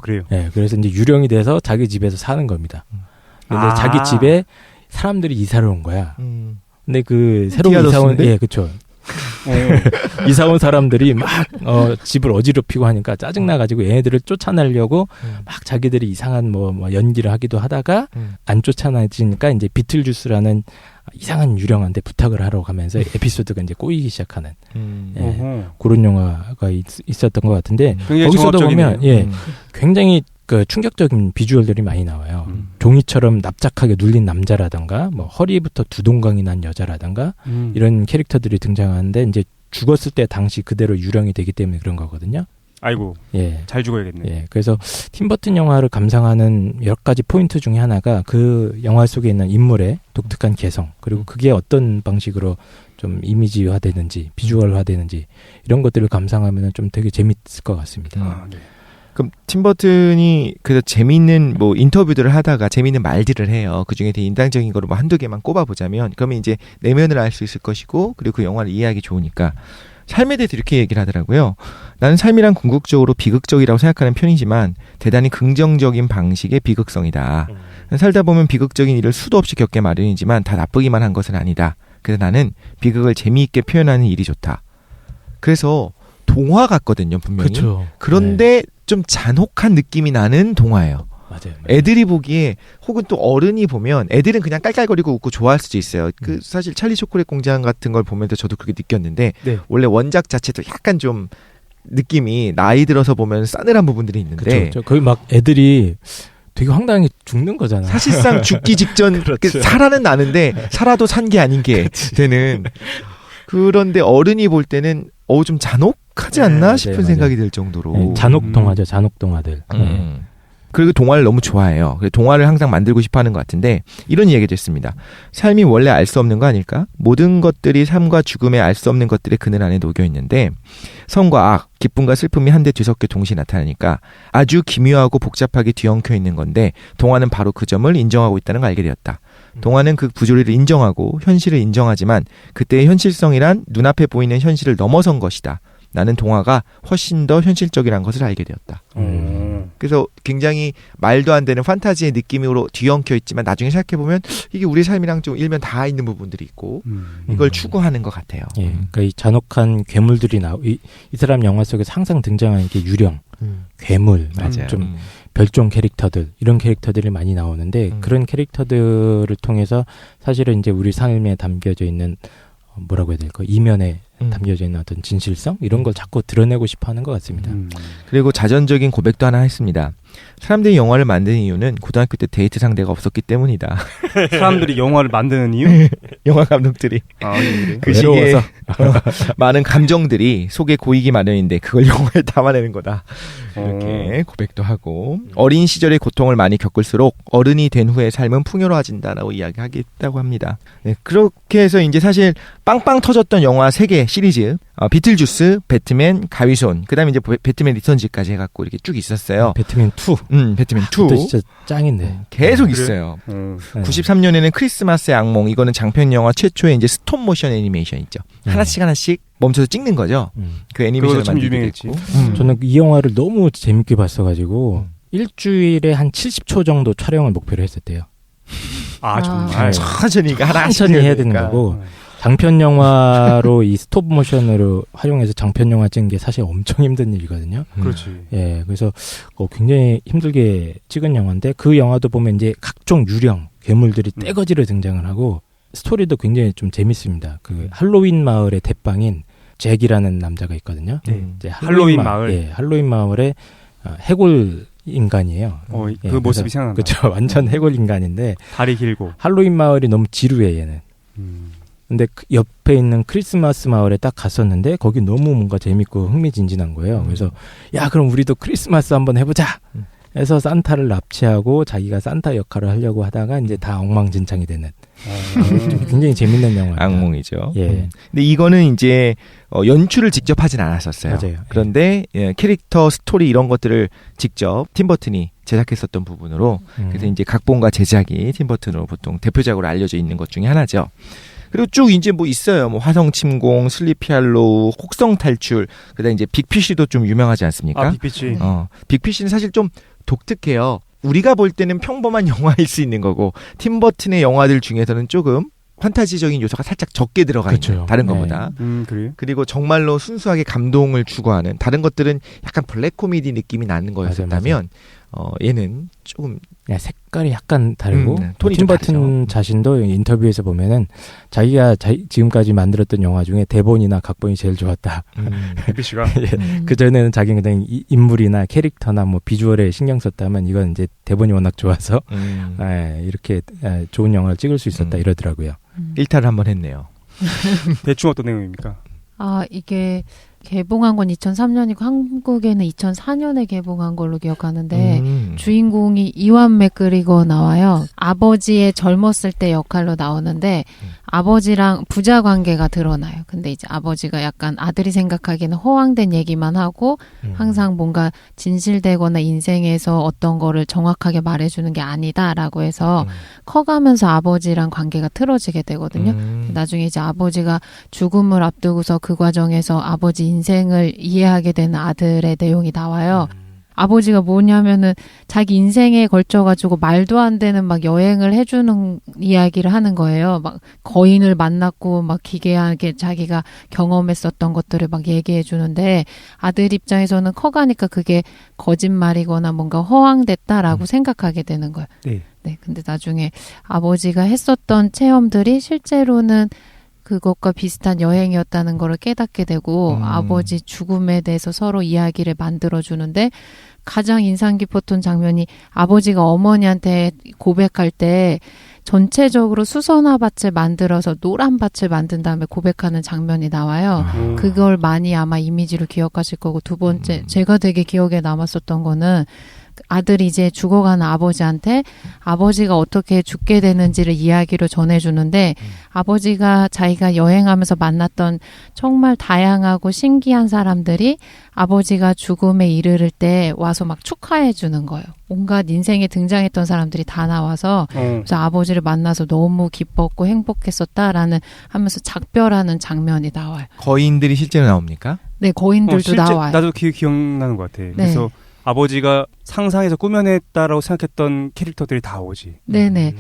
그래요.
예, 그래서 이제 유령이 돼서 자기 집에서 사는 겁니다. 근데 자기 집에 사람들이 이사를 온 거야. 근데 그 새로 이사온, 예, 그쵸. 이사 온 사람들이 막 집을 어지럽히고 하니까 짜증나가지고 얘네들을 쫓아내려고 막 자기들이 이상한 뭐 연기를 하기도 하다가 안 쫓아내지니까 이제 비틀주스라는 이상한 유령한테 부탁을 하러 가면서 에피소드가 이제 꼬이기 시작하는 그런 영화가 있었던 것 같은데 거기서도 보면 굉장히 그 충격적인 비주얼들이 많이 나와요. 종이처럼 납작하게 눌린 남자라든가 뭐 허리부터 두동강이 난 여자라든가 이런 캐릭터들이 등장하는데 이제 죽었을 때 당시 그대로 유령이 되기 때문에 그런 거거든요.
아이고.
예.
잘 죽어야겠네.
예. 그래서 팀버튼 영화를 감상하는 여러 가지 포인트 중에 하나가 그 영화 속에 있는 인물의 독특한 개성, 그리고 그게 어떤 방식으로 좀 이미지화되는지, 비주얼화되는지 이런 것들을 감상하면 좀 되게 재밌을 것 같습니다.
네.
그럼 팀버튼이 그래서 재미있는 뭐 인터뷰들을 하다가 재미있는 말들을 해요. 그 중에 되게 인상적인 거를 뭐 한두 개만 꼽아보자면, 그러면 이제 내면을 알 수 있을 것이고, 그리고 그 영화를 이해하기 좋으니까 삶에 대해서 이렇게 얘기를 하더라고요. 나는 삶이란 궁극적으로 비극적이라고 생각하는 편이지만 대단히 긍정적인 방식의 비극성이다. 살다 보면 비극적인 일을 수도 없이 겪게 마련이지만 다 나쁘기만 한 것은 아니다. 그래서 나는 비극을 재미있게 표현하는 일이 좋다. 그래서 동화 같거든요, 분명히.
그렇죠.
그런데 좀 잔혹한 느낌이 나는 동화예요.
맞아요.
애들이 보기에, 혹은 또 어른이 보면 애들은 그냥 깔깔거리고 웃고 좋아할 수도 있어요. 그 사실 찰리 초콜릿 공장 같은 걸 보면서 저도 그렇게 느꼈는데,
네.
원래 원작 자체도 약간 좀 느낌이 나이 들어서 보면 싸늘한 부분들이 있는데,
그렇죠. 거의 막 애들이 되게 황당하게 죽는 거잖아요.
사실상 죽기 직전
그렇죠.
살아는 나는데 살아도 산 게 아닌 게 되는. 그런데 어른이 볼 때는 좀 잔혹하지 않나
맞아요,
싶은
맞아요.
생각이 들 정도로.
네, 잔혹동화죠, 잔혹동화들.
그리고 동화를 너무 좋아해요. 동화를 항상 만들고 싶어 하는 것 같은데, 이런 이야기도 했습니다. 삶이 원래 알 수 없는 거 아닐까? 모든 것들이 삶과 죽음에 알 수 없는 것들의 그늘 안에 녹여 있는데, 선과 악, 기쁨과 슬픔이 한데 뒤섞여 동시에 나타나니까 아주 기묘하고 복잡하게 뒤엉켜 있는 건데, 동화는 바로 그 점을 인정하고 있다는 걸 알게 되었다. 동화는 그 부조리를 인정하고 현실을 인정하지만 그때의 현실성이란 눈앞에 보이는 현실을 넘어선 것이다. 나는 동화가 훨씬 더 현실적이라는 것을 알게 되었다. 그래서 굉장히 말도 안 되는 판타지의 느낌으로 뒤엉켜 있지만 나중에 생각해보면 이게 우리 삶이랑 좀 일면 다 있는 부분들이 있고 이걸 추구하는 것 같아요.
예, 그러니까 이 잔혹한 괴물들이 이 사람 영화 속에서 항상 등장하는 게 유령, 괴물,
맞아요.
좀 별종 캐릭터들, 이런 캐릭터들이 많이 나오는데 그런 캐릭터들을 통해서 사실은 이제 우리 삶에 담겨져 있는 뭐라고 해야 될까, 이면의 담겨져 있는 어떤 진실성 이런 걸 자꾸 드러내고 싶어하는 것 같습니다.
그리고 자전적인 고백도 하나 했습니다. 사람들이 영화를 만드는 이유는 고등학교 때 데이트 상대가 없었기 때문이다.
사람들이 영화를 만드는 이유?
영화 감독들이 그 시기에 많은 감정들이 속에 고이기 마련인데 그걸 영화에 담아내는 거다. 이렇게 고백도 하고 어린 시절의 고통을 많이 겪을수록 어른이 된 후의 삶은 풍요로워진다라고 이야기하겠다고 합니다. 네, 그렇게 해서 이제 사실 빵빵 터졌던 영화 3개 시리즈 비틀주스, 배트맨, 가위손 그다음에 이제 배트맨 리턴즈까지 해갖고 이렇게 쭉 있었어요.
배트맨 2.
배트맨 2.
그것도 진짜 짱인데.
계속 있어요. 93년에는 크리스마스의 악몽 이거는 장편 영화 최초의 이제 스톱 모션 애니메이션 있죠. 하나씩 멈춰서 찍는 거죠. 그 애니메이션을
참
만들게
유명했지.
됐고.
저는 이 영화를 너무 재밌게 봤어가지고 일주일에 한 70초 정도 촬영을 목표로 했었대요.
정말.
천천히
천천히 해야 되는 거고 장편 영화로 이 스톱 모션으로 활용해서 장편 영화 찍는 게 사실 엄청 힘든 일이거든요.
그렇지.
예, 그래서 굉장히 힘들게 찍은 영화인데 그 영화도 보면 이제 각종 유령 괴물들이 떼거지로 등장을 하고 스토리도 굉장히 좀 재밌습니다. 그 할로윈 마을의 대빵인 잭이라는 남자가 있거든요. 이제
할로윈 마을.
예, 할로윈 마을의 해골 인간이에요.
그 모습이 생각난다.
그렇죠. 완전 해골 인간인데
다리 길고.
할로윈 마을이 너무 지루해 얘는. 근데 그 옆에 있는 크리스마스 마을에 딱 갔었는데 거기 너무 뭔가 재밌고 흥미진진한 거예요. 그래서 야 그럼 우리도 크리스마스 한번 해보자. 해서 산타를 납치하고 자기가 산타 역할을 하려고 하다가 이제 다 엉망진창이 되는 굉장히 재밌는 영화예요.
악몽이죠.
예.
근데 이거는 이제 연출을 직접 하진 않았었어요.
맞아요.
그런데 캐릭터 스토리 이런 것들을 직접 팀 버튼이 제작했었던 부분으로 그래서 이제 각본과 제작이 팀 버튼으로 보통 대표작으로 알려져 있는 것 중에 하나죠. 그리고 쭉 이제 뭐 있어요. 뭐 화성 침공, 슬리피 할로우, 혹성 탈출. 그다음에 이제 빅피쉬도 좀 유명하지 않습니까?
빅피쉬.
빅피쉬는 사실 좀 독특해요. 우리가 볼 때는 평범한 영화일 수 있는 거고 팀 버튼의 영화들 중에서는 조금 판타지적인 요소가 살짝 적게 들어가
그렇죠.
있는 다른 것보다.
그래요?
그리고 정말로 순수하게 감동을 추구하는 다른 것들은 약간 블랙 코미디 느낌이 나는 거였었다면 얘는 조금
색깔이 약간 다르고
톤이
팀
좀
버튼
다르죠.
자신도 인터뷰에서 보면은 자기가 지금까지 만들었던 영화 중에 대본이나 각본이 제일 좋았다.
빅피쉬가.
그 전에는 자기는 그냥 인물이나 캐릭터나 뭐 비주얼에 신경 썼다면 이건 이제 대본이 워낙 좋아서 이렇게 좋은 영화를 찍을 수 있었다 이러더라고요.
일탈을 한번 했네요.
대충 어떤 내용입니까?
이게 개봉한 건 2003년이고 한국에는 2004년에 개봉한 걸로 기억하는데 주인공이 이완 맥그리거 나와요. 아버지의 젊었을 때 역할로 나오는데 아버지랑 부자 관계가 드러나요. 근데 이제 아버지가 약간 아들이 생각하기에는 허황된 얘기만 하고 항상 뭔가 진실되거나 인생에서 어떤 거를 정확하게 말해주는 게 아니다라고 해서 커가면서 아버지랑 관계가 틀어지게 되거든요. 나중에 이제 아버지가 죽음을 앞두고서 그 과정에서 아버지 인생을 이해하게 되는 아들의 내용이 나와요. 아버지가 뭐냐면은 자기 인생에 걸쳐가지고 말도 안 되는 막 여행을 해주는 이야기를 하는 거예요. 막 거인을 만났고 막 기괴하게 자기가 경험했었던 것들을 막 얘기해 주는데 아들 입장에서는 커가니까 그게 거짓말이거나 뭔가 허황됐다라고 생각하게 되는 거예요. 네. 근데 나중에 아버지가 했었던 체험들이 실제로는 그것과 비슷한 여행이었다는 걸 깨닫게 되고 아버지 죽음에 대해서 서로 이야기를 만들어주는데 가장 인상 깊었던 장면이 아버지가 어머니한테 고백할 때 전체적으로 수선화밭을 만들어서 노란 밭을 만든 다음에 고백하는 장면이 나와요. 그걸 많이 아마 이미지로 기억하실 거고 두 번째 제가 되게 기억에 남았었던 거는 아들이 이제 죽어가는 아버지한테 아버지가 어떻게 죽게 되는지를 이야기로 전해주는데 아버지가 자기가 여행하면서 만났던 정말 다양하고 신기한 사람들이 아버지가 죽음에 이르를 때 와서 막 축하해 주는 거예요. 온갖 인생에 등장했던 사람들이 다 나와서 그래서 아버지를 만나서 너무 기뻤고 행복했었다라는 하면서 작별하는 장면이 나와요.
거인들이 실제로 나옵니까?
네, 거인들도 나와요.
나도 기억나는 것 같아. 그래서 아버지가 상상해서 꾸며냈다라고 생각했던 캐릭터들이 다 아버지.
네네.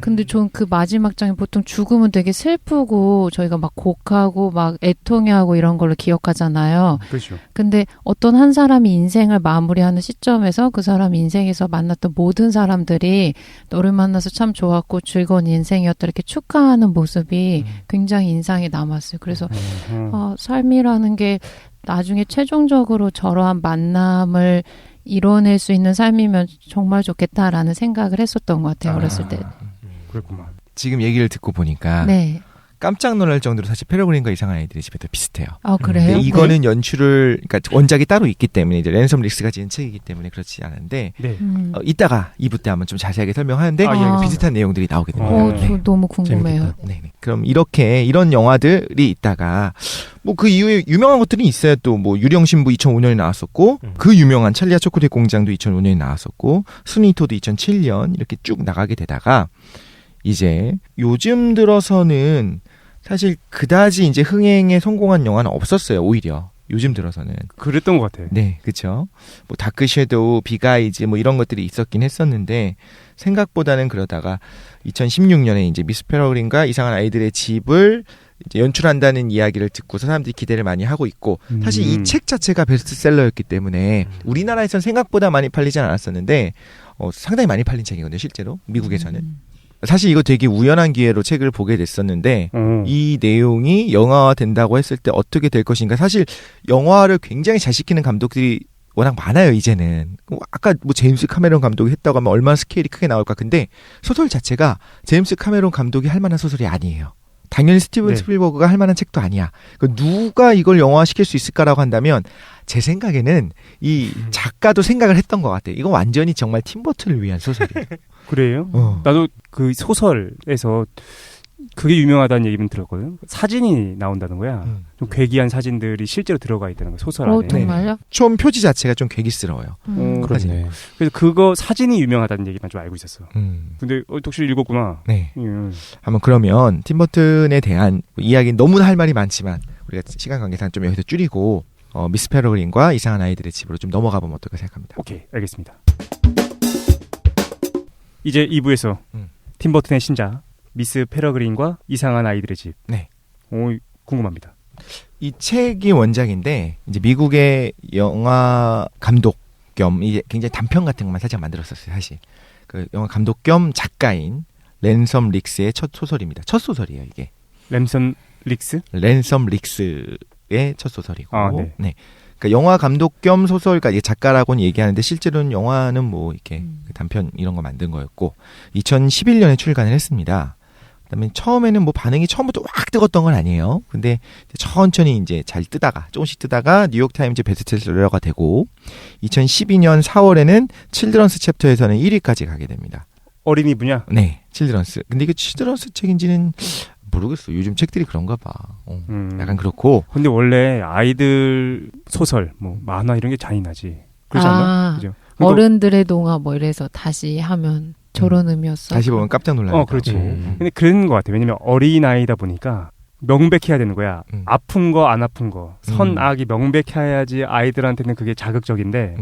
근데 전 그 마지막 장면 보통 죽으면 되게 슬프고 저희가 막 곡하고 막 애통해하고 이런 걸로 기억하잖아요.
그렇죠.
근데 어떤 한 사람이 인생을 마무리하는 시점에서 그 사람 인생에서 만났던 모든 사람들이 너를 만나서 참 좋았고 즐거운 인생이었다 이렇게 축하하는 모습이 굉장히 인상에 남았어요. 그래서 삶이라는 게 나중에 최종적으로 저러한 만남을 이뤄낼 수 있는 삶이면 정말 좋겠다라는 생각을 했었던 것 같아요. 어렸을 때.
그렇구만.
지금 얘기를 듣고 보니까
네.
깜짝 놀랄 정도로 사실 페레그린과 이상한 아이들의 집에 더 비슷해요.
아, 그래요?
근데 이거는 연출을, 그러니까 원작이 따로 있기 때문에 이제 랜섬 릭스가 지은 책이기 때문에 그렇지 않은데
네.
이따가 2부 때 한번 좀 자세하게 설명하는데
아, 예.
비슷한 내용들이 나오게 됩니다.
저 너무 궁금해요.
네. 그럼 이런 영화들이 있다가 뭐 그 이후에 유명한 것들이 있어요. 또 뭐 유령 신부 2005년에 나왔었고 그 유명한 찰리와 초콜릿 공장도 2005년에 나왔었고 스니토도 2007년 이렇게 쭉 나가게 되다가 이제 요즘 들어서는 사실 그다지 이제 흥행에 성공한 영화는 없었어요. 오히려 요즘 들어서는
그랬던 것 같아요.
네, 그렇죠. 뭐 다크 섀도우, 빅아이즈 뭐 이런 것들이 있었긴 했었는데 생각보다는 그러다가 2016년에 이제 미스 페레그린과 이상한 아이들의 집을 이제 연출한다는 이야기를 듣고서 사람들이 기대를 많이 하고 있고 사실 이 책 자체가 베스트셀러였기 때문에 우리나라에선 생각보다 많이 팔리진 않았었는데 상당히 많이 팔린 책이거든요. 실제로 미국에서는. 사실 이거 되게 우연한 기회로 책을 보게 됐었는데 이 내용이 영화화 된다고 했을 때 어떻게 될 것인가. 사실 영화를 굉장히 잘 시키는 감독들이 워낙 많아요. 이제는. 아까 뭐 제임스 카메론 감독이 했다고 하면 얼마나 스케일이 크게 나올까. 근데 소설 자체가 제임스 카메론 감독이 할 만한 소설이 아니에요. 당연히 스티븐 스필버그가 할 만한 책도 아니야. 누가 이걸 영화화시킬 수 있을까라고 한다면 제 생각에는 이 작가도 생각을 했던 것 같아요. 이건 완전히 정말 팀 버튼을 위한 소설이에요.
그래요? 나도 그 소설에서 그게 유명하다는 얘기는 들었거든. 사진이 나온다는 거야. 좀 괴기한 사진들이 실제로 들어가 있다는 거야. 소설 안에.
정말요?
처음 표지 자체가 좀 괴기스러워요.
그렇네.
그래서 그거 사진이 유명하다는 얘기만 좀 알고 있었어. 근데 독실히 읽었구나.
네. 한번 그러면 팀 버튼에 대한 이야기는 너무나 할 말이 많지만 우리가 시간 관계상 좀 여기서 줄이고 미스 페레그린과 이상한 아이들의 집으로 좀 넘어가 보면 어떨까 생각합니다.
오케이, 알겠습니다. 이제 2부에서 팀버튼의 신작 미스 페레그린과 이상한 아이들의 집.
네.
궁금합니다.
이 책이 원작인데 이제 미국의 영화 감독 겸 이제 굉장히 단편 같은 것만 살짝 만들었었어요. 사실 그 영화 감독 겸 작가인 랜섬 릭스의 첫 소설입니다. 첫 소설이에요 이게.
랜섬 릭스?
랜섬 릭스의 첫 소설이고.
네.
네. 그러니까 영화 감독 겸 소설가 이게 작가라고는 얘기하는데 실제로는 영화는 뭐 이렇게 단편 이런 거 만든 거였고 2011년에 출간을 했습니다. 그다음에 처음에는 뭐 반응이 처음부터 확 뜨겁던 건 아니에요. 근데 천천히 이제 잘 뜨다가 조금씩 뜨다가 뉴욕 타임즈 베스트셀러가 되고 2012년 4월에는 칠드런스 챕터에서는 1위까지 가게 됩니다.
어린이 분야?
네, 칠드런스. 근데 이게 칠드런스 책인지는 모르겠어. 요즘 책들이 그런가 봐. 약간 그렇고.
근데 원래 아이들 소설, 뭐 만화 이런 게 잔인하지. 그렇지 않나? 그죠?
어른들의 동화 뭐 이래서 다시 하면 저런 의미였어.
다시 보면 깜짝 놀라요.
그렇지. 근데 그런 것 같아. 왜냐면 어린 아이다 보니까 명백해야 되는 거야. 아픈 거, 안 아픈 거, 선악이 명백해야지 아이들한테는 그게 자극적인데.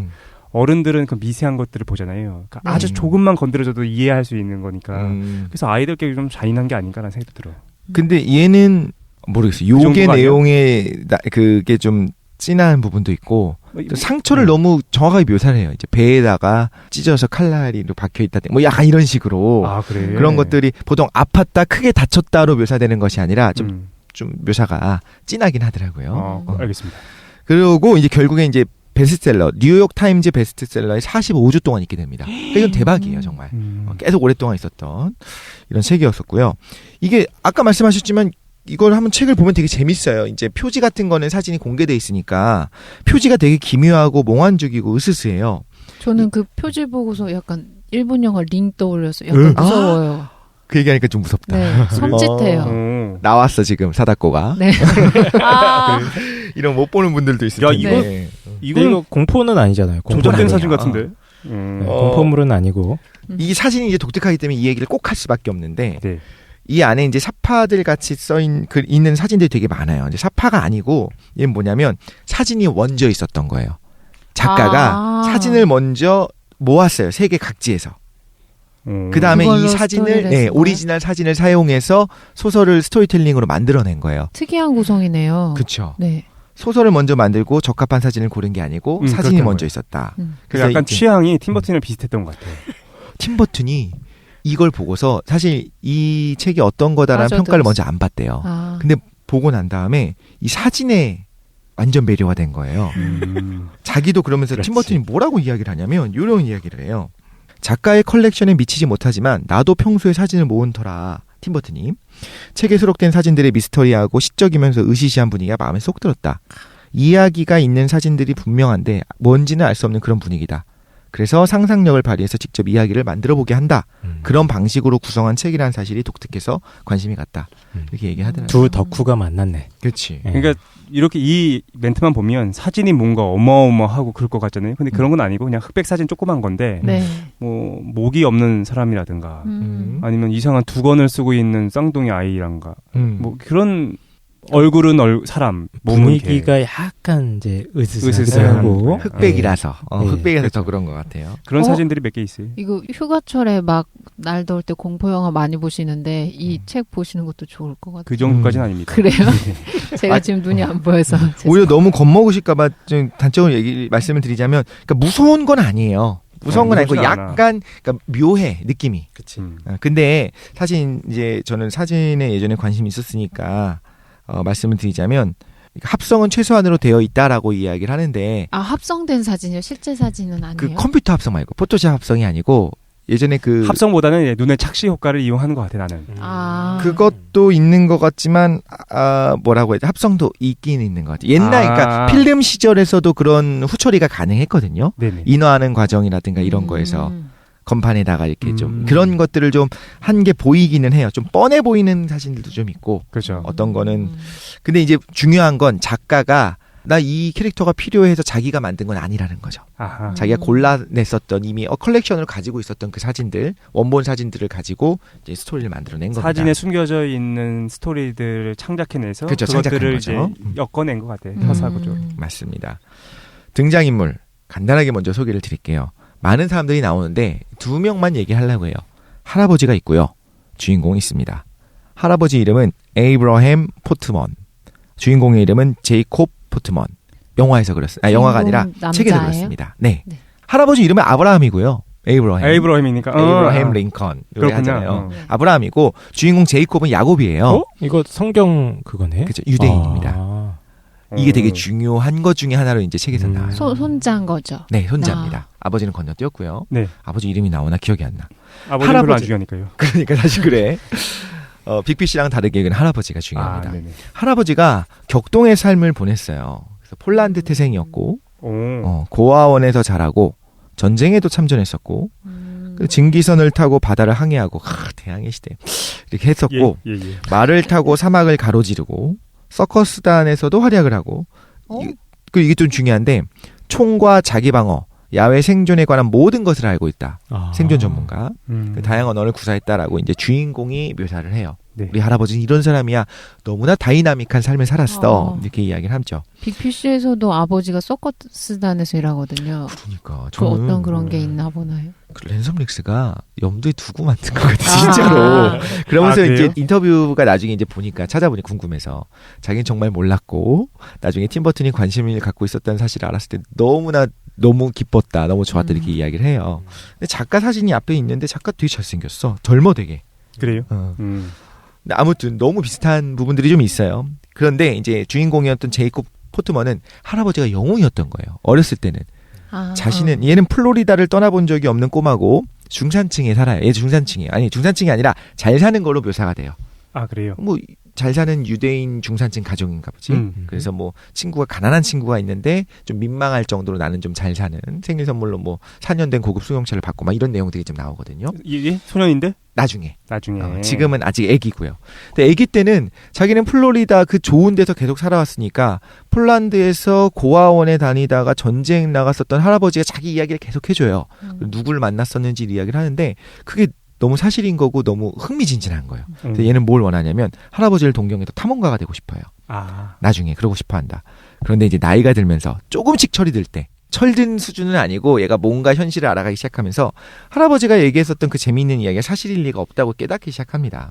어른들은 그 미세한 것들을 보잖아요. 그러니까 아주 조금만 건드려줘도 이해할 수 있는 거니까. 그래서 아이들께 좀 잔인한 게 아닌가라는 생각도 들어.
근데 얘는 모르겠어요. 요게 내용에 그게 좀 진한 부분도 있고 상처를 너무 정확하게 묘사를 해요. 이제 배에다가 찢어서 칼날이로 박혀 있다. 뭐 약간 이런 식으로.
아, 그래.
그런 것들이 보통 아팠다, 크게 다쳤다로 묘사되는 것이 아니라 좀 묘사가 진하긴 하더라고요.
알겠습니다.
그리고 이제 결국에 이제 베스트셀러, 뉴욕 타임즈 베스트셀러에 45주 동안 있게 됩니다. 그러니까 이건 대박이에요, 정말. 계속 오랫동안 있었던 이런 책이었었고요. 이게 아까 말씀하셨지만 이걸 한번 책을 보면 되게 재밌어요. 이제 표지 같은 거는 사진이 공개돼 있으니까 표지가 되게 기묘하고 몽환적이고 으스스해요.
저는 그 표지 보고서 약간 일본 영화 링 떠올렸어요. 약간 무서워요.
그 얘기하니까 좀 무섭다.
네, 섬찟해요.
나왔어 지금 사다코가.
네.
이런 못 보는 분들도 있을 텐데.
이거 공포는 아니잖아요.
조작된 사진 같은데.
공포물은 아니고.
이 사진이 이제 독특하기 때문에 이 얘기를 꼭 할 수밖에 없는데 이 안에 이제 사파들 같이 있는 사진들이 되게 많아요. 이제 사파가 아니고 얘는 뭐냐면 사진이 원저 있었던 거예요. 작가가 사진을 먼저 모았어요. 세계 각지에서. 그 다음에 이
그걸로
사진을
스토리를 쓴 거예요?
오리지널 사진을 사용해서 소설을 스토리텔링으로 만들어낸 거예요.
특이한 구성이네요.
그렇죠.
네.
소설을 먼저 만들고 적합한 사진을 고른 게 아니고 사진이
그렇다는
먼저
거예요.
있었다.
음.
그 약간
이제
취향이 팀버튼이랑 비슷했던 것 같아요.
팀버튼이 이걸 보고서 사실 이 책이 어떤 거다라는
빠져들었어.
평가를 먼저 안 받대요.
아.
근데 보고 난 다음에 이 사진에 완전 매료가 된 거예요. 자기도 그러면서
그렇지.
팀버튼이 뭐라고 이야기를 하냐면 이런 이야기를 해요. 작가의 컬렉션에 미치지 못하지만 나도 평소에 사진을 모은 터라. 팀버튼이 책에 수록된 사진들의 미스터리하고 시적이면서 으시시한 분위기가 마음에 쏙 들었다. 이야기가 있는 사진들이 분명한데 뭔지는 알 수 없는 그런 분위기다. 그래서 상상력을 발휘해서 직접 이야기를 만들어보게 한다. 그런 방식으로 구성한 책이라는 사실이 독특해서 관심이 갔다. 이렇게 얘기하더라고요.
두 덕후가 만났네.
그렇지.
예.
그러니까 이렇게 이 멘트만 보면 사진이 뭔가 어마어마하고 그럴 것 같잖아요. 근데 그런 건 아니고 그냥 흑백 사진 조그만 건데
네.
뭐 목이 없는 사람이라든가 아니면 이상한 두건을 쓰고 있는 쌍둥이 아이란가 뭐 그런 얼굴은 사람 몸은 이렇게
분위기가 약간 이제
으스스하고.
으스스하고
흑백이라서
네.
흑백이라서 더 그런 것 같아요.
그런
어?
사진들이 몇 개 있어요.
이거 휴가철에 막 날 더울 때 공포 영화 많이 보시는데 이 책 보시는 것도 좋을 것 같아요.
그 정도까지는 아닙니다.
그래요?
네.
제가 지금 눈이 안 보여서.
오히려 너무 겁먹으실까봐 좀 단적으로 말씀을 드리자면, 그러니까 무서운 건 아니에요. 무서운 건 아니고
무섭진 않아.
약간 그러니까 묘해 느낌이.
그치.
근데 사진 이제 저는 사진에 예전에 관심이 있었으니까 말씀을 드리자면 합성은 최소한으로 되어 있다라고 이야기를 하는데
아, 합성된 사진이요? 실제 사진은 아니에요?
그 컴퓨터 합성 말고 포토샵 합성이 아니고 예전에 그
합성보다는 눈의 착시 효과를 이용하는 것 같아 나는.
아.
그것도 있는 것 같지만 뭐라고 해야 돼? 합성도 있긴 있는 것 같아요. 옛날 그러니까 필름 시절에서도 그런 후처리가 가능했거든요.
네네.
인화하는 과정이라든가 이런 거에서 건판에다가 이렇게 좀 그런 것들을 좀 한 게 보이기는 해요. 좀 뻔해 보이는 사진들도 좀 있고
그렇죠.
어떤 거는 근데 이제 중요한 건 작가가 나 이 캐릭터가 필요해서 자기가 만든 건 아니라는 거죠.
아하.
자기가 골라냈었던 이미 컬렉션을 가지고 있었던 그 사진들, 원본 사진들을 가지고 이제 스토리를 만들어낸 겁니다.
사진에 숨겨져 있는 스토리들을 창작해내서
그렇죠,
그것들을
창작한
이제
거죠.
엮어낸 것 같아요. 서사구조.
맞습니다. 등장인물 간단하게 먼저 소개를 드릴게요. 많은 사람들이 나오는데 두 명만 얘기하려고 해요. 할아버지가 있고요. 주인공이 있습니다. 할아버지 이름은 에이브러햄 포트먼. 주인공의 이름은 제이콥 포트먼. 영화에서 그렇습니다. 영화가 아니라
주인공
책에서
남자예요?
그렇습니다. 네.
네.
할아버지 이름은 아브라함이고요. 에이브러햄.
에이브러햄이니까.
에이브러햄 링컨
그렇군요.
하잖아요. 아브라함이고 주인공 제이콥은 야곱이에요.
어? 이거 성경 그거네.
그렇죠. 유대인입니다.
아.
이게 되게 중요한 것 중에 하나로 이제 책에서 나와요.
손자인 거죠.
네, 손자입니다. 아버지는 건너뛰었고요.
네.
아버지 이름이 나오나 기억이 안 나.
아버지는 별로 안
할아버지.
중요하니까요.
그러니까 사실 그래. 빅피씨랑 다르게 이건 할아버지가 중요합니다.
네네.
할아버지가 격동의 삶을 보냈어요. 그래서 폴란드 태생이었고
오.
고아원에서 자라고 전쟁에도 참전했었고 그 증기선을 타고 바다를 항해하고 대항해 시대 이렇게 했었고
예.
말을 타고 사막을 가로지르고 서커스단에서도 활약을 하고 그리고 이게 좀 중요한데 총과 자기방어 야외 생존에 관한 모든 것을 알고 있다. 생존 전문가. 그 다양한 언어를 구사했다라고 이제 주인공이 묘사를 해요.
네.
우리 할아버지는 이런 사람이야. 너무나 다이나믹한 삶을 살았어. 이렇게 이야기를 하죠.
빅피쉬에서도 아버지가 서커스단에서 일하거든요.
그러니까
그 어떤 그런 게 있나 보나요?
그 랜섬 릭스가 염두에 두고 만든 것 같아 진짜로. 그러면서
그래요?
이제 인터뷰가 나중에 이제 보니까 찾아보니 궁금해서 자기는 정말 몰랐고 나중에 팀버튼이 관심을 갖고 있었다는 사실을 알았을 때 너무 기뻤다, 너무 좋았다 이렇게 이야기를 해요. 근데 작가 사진이 앞에 있는데 작가 되게 잘생겼어. 젊어 되게.
그래요?
근데 아무튼 너무 비슷한 부분들이 좀 있어요. 그런데 이제 주인공이었던 제이콥 포트먼은 할아버지가 영웅이었던 거예요. 어렸을 때는. 얘는 플로리다를 떠나본 적이 없는 꼬마고 중산층에 살아요. 얘 중산층이에요. 아니 중산층이 아니라 잘 사는 걸로 묘사가 돼요.
아 그래요?
뭐 잘 사는 유대인 중산층 가족인가 보지. 그래서 뭐 친구가 가난한 친구가 있는데 좀 민망할 정도로 나는 좀 잘 사는 생일 선물로 뭐 4년 된 고급 승용차를 받고 막 이런 내용들이 좀 나오거든요.
이게 소년인데?
나중에. 지금은 아직 애기고요. 근데 애기 때는 자기는 플로리다 그 좋은 데서 계속 살아왔으니까 폴란드에서 고아원에 다니다가 전쟁 나갔었던 할아버지가 자기 이야기를 계속 해줘요. 누굴 만났었는지 이야기를 하는데 그게 너무 사실인 거고 너무 흥미진진한 거예요. 그래서 얘는 뭘 원하냐면 할아버지를 동경해서 탐험가가 되고 싶어요. 나중에 그러고 싶어 한다. 그런데 이제 나이가 들면서 조금씩 철이 들 때 철든 수준은 아니고 얘가 뭔가 현실을 알아가기 시작하면서 할아버지가 얘기했었던 그 재미있는 이야기가 사실일 리가 없다고 깨닫기 시작합니다.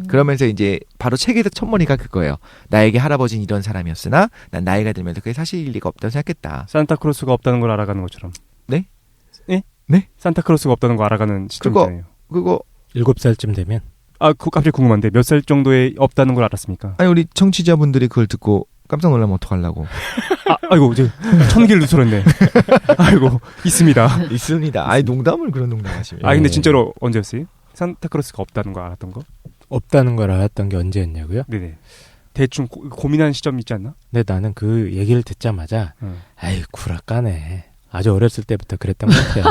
그러면서 이제 바로 책의 첫머리가 그거예요. 나에게 할아버지는 이런 사람이었으나 난 나이가 들면서 그게 사실일 리가 없다고 생각했다.
산타크로스가 없다는 걸 알아가는 것처럼.
네?
예?
네?
산타크로스가 없다는 걸 알아가는 시점이잖아요.
그거
7살쯤 되면
갑자기 궁금한데 몇 살 정도에 없다는 걸 알았습니까?
아니 우리 청취자분들이 그걸 듣고 깜짝 놀라면 어떡하려고.
아이고 이제 천기를 누설했네. 아이고 있습니다.
있습니다. 아니 농담을 그런 농담 하시면.
근데 진짜로 언제였어요? 산타크로스가 없다는 걸 알았던 거?
없다는 걸 알았던 게 언제였냐고요?
네네. 대충 고민하는 시점 있지 않나?
근데 나는 그 얘기를 듣자마자 아이 구라까네. 아주 어렸을 때부터 그랬던 것 같아요.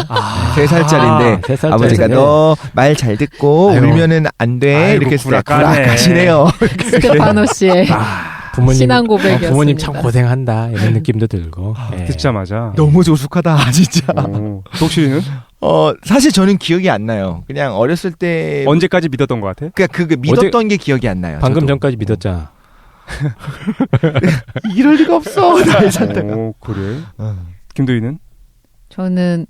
3살짜리인데
3살짜리.
아버지가 너 말 잘 듣고
아이고.
울면은 안 돼.
아이고,
이렇게 했을 때
구락하네.
구락하시네요.
스테파노 씨의
부모님,
신앙 고백이었습니다.
부모님 참 고생한다 이런 느낌도 들고. 예.
듣자마자.
너무 조숙하다 진짜.
독실이는
사실 저는 기억이 안 나요. 그냥 어렸을 때
언제까지 믿었던 것 같아?
그냥 그 믿었던 게 기억이 안 나요.
방금
저도.
전까지 믿었잖아.
이럴 리가 없어.
그래? 김도희는?
저는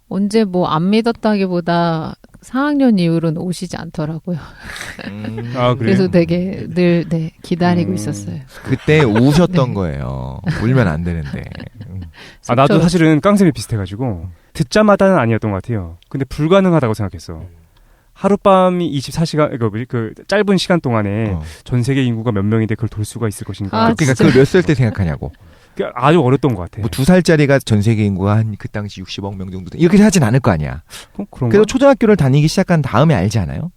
언제 뭐 안 믿었다기보다 4학년 이후로는 오시지 않더라고요.
그래요?
그래서 되게 늘 기다리고 있었어요.
그때 우셨던 거예요. 울면 안 되는데.
나도 사실은 깡쌤이 비슷해가지고 듣자마다는 아니었던 것 같아요. 근데 불가능하다고 생각했어. 하룻밤이 24시간 그 짧은 시간 동안에 전 세계 인구가 몇 명인데 그걸 돌 수가 있을 것인가?
그러니까 그걸 몇 살 때 생각하냐고.
아주 어렸던 것 같아.
뭐 2살짜리가 전 세계 인구가 한 그 당시 60억 명 정도 이렇게 하진 않을 거 아니야.
그런가?
그래도 초등학교를 다니기 시작한 다음에 알지 않아요?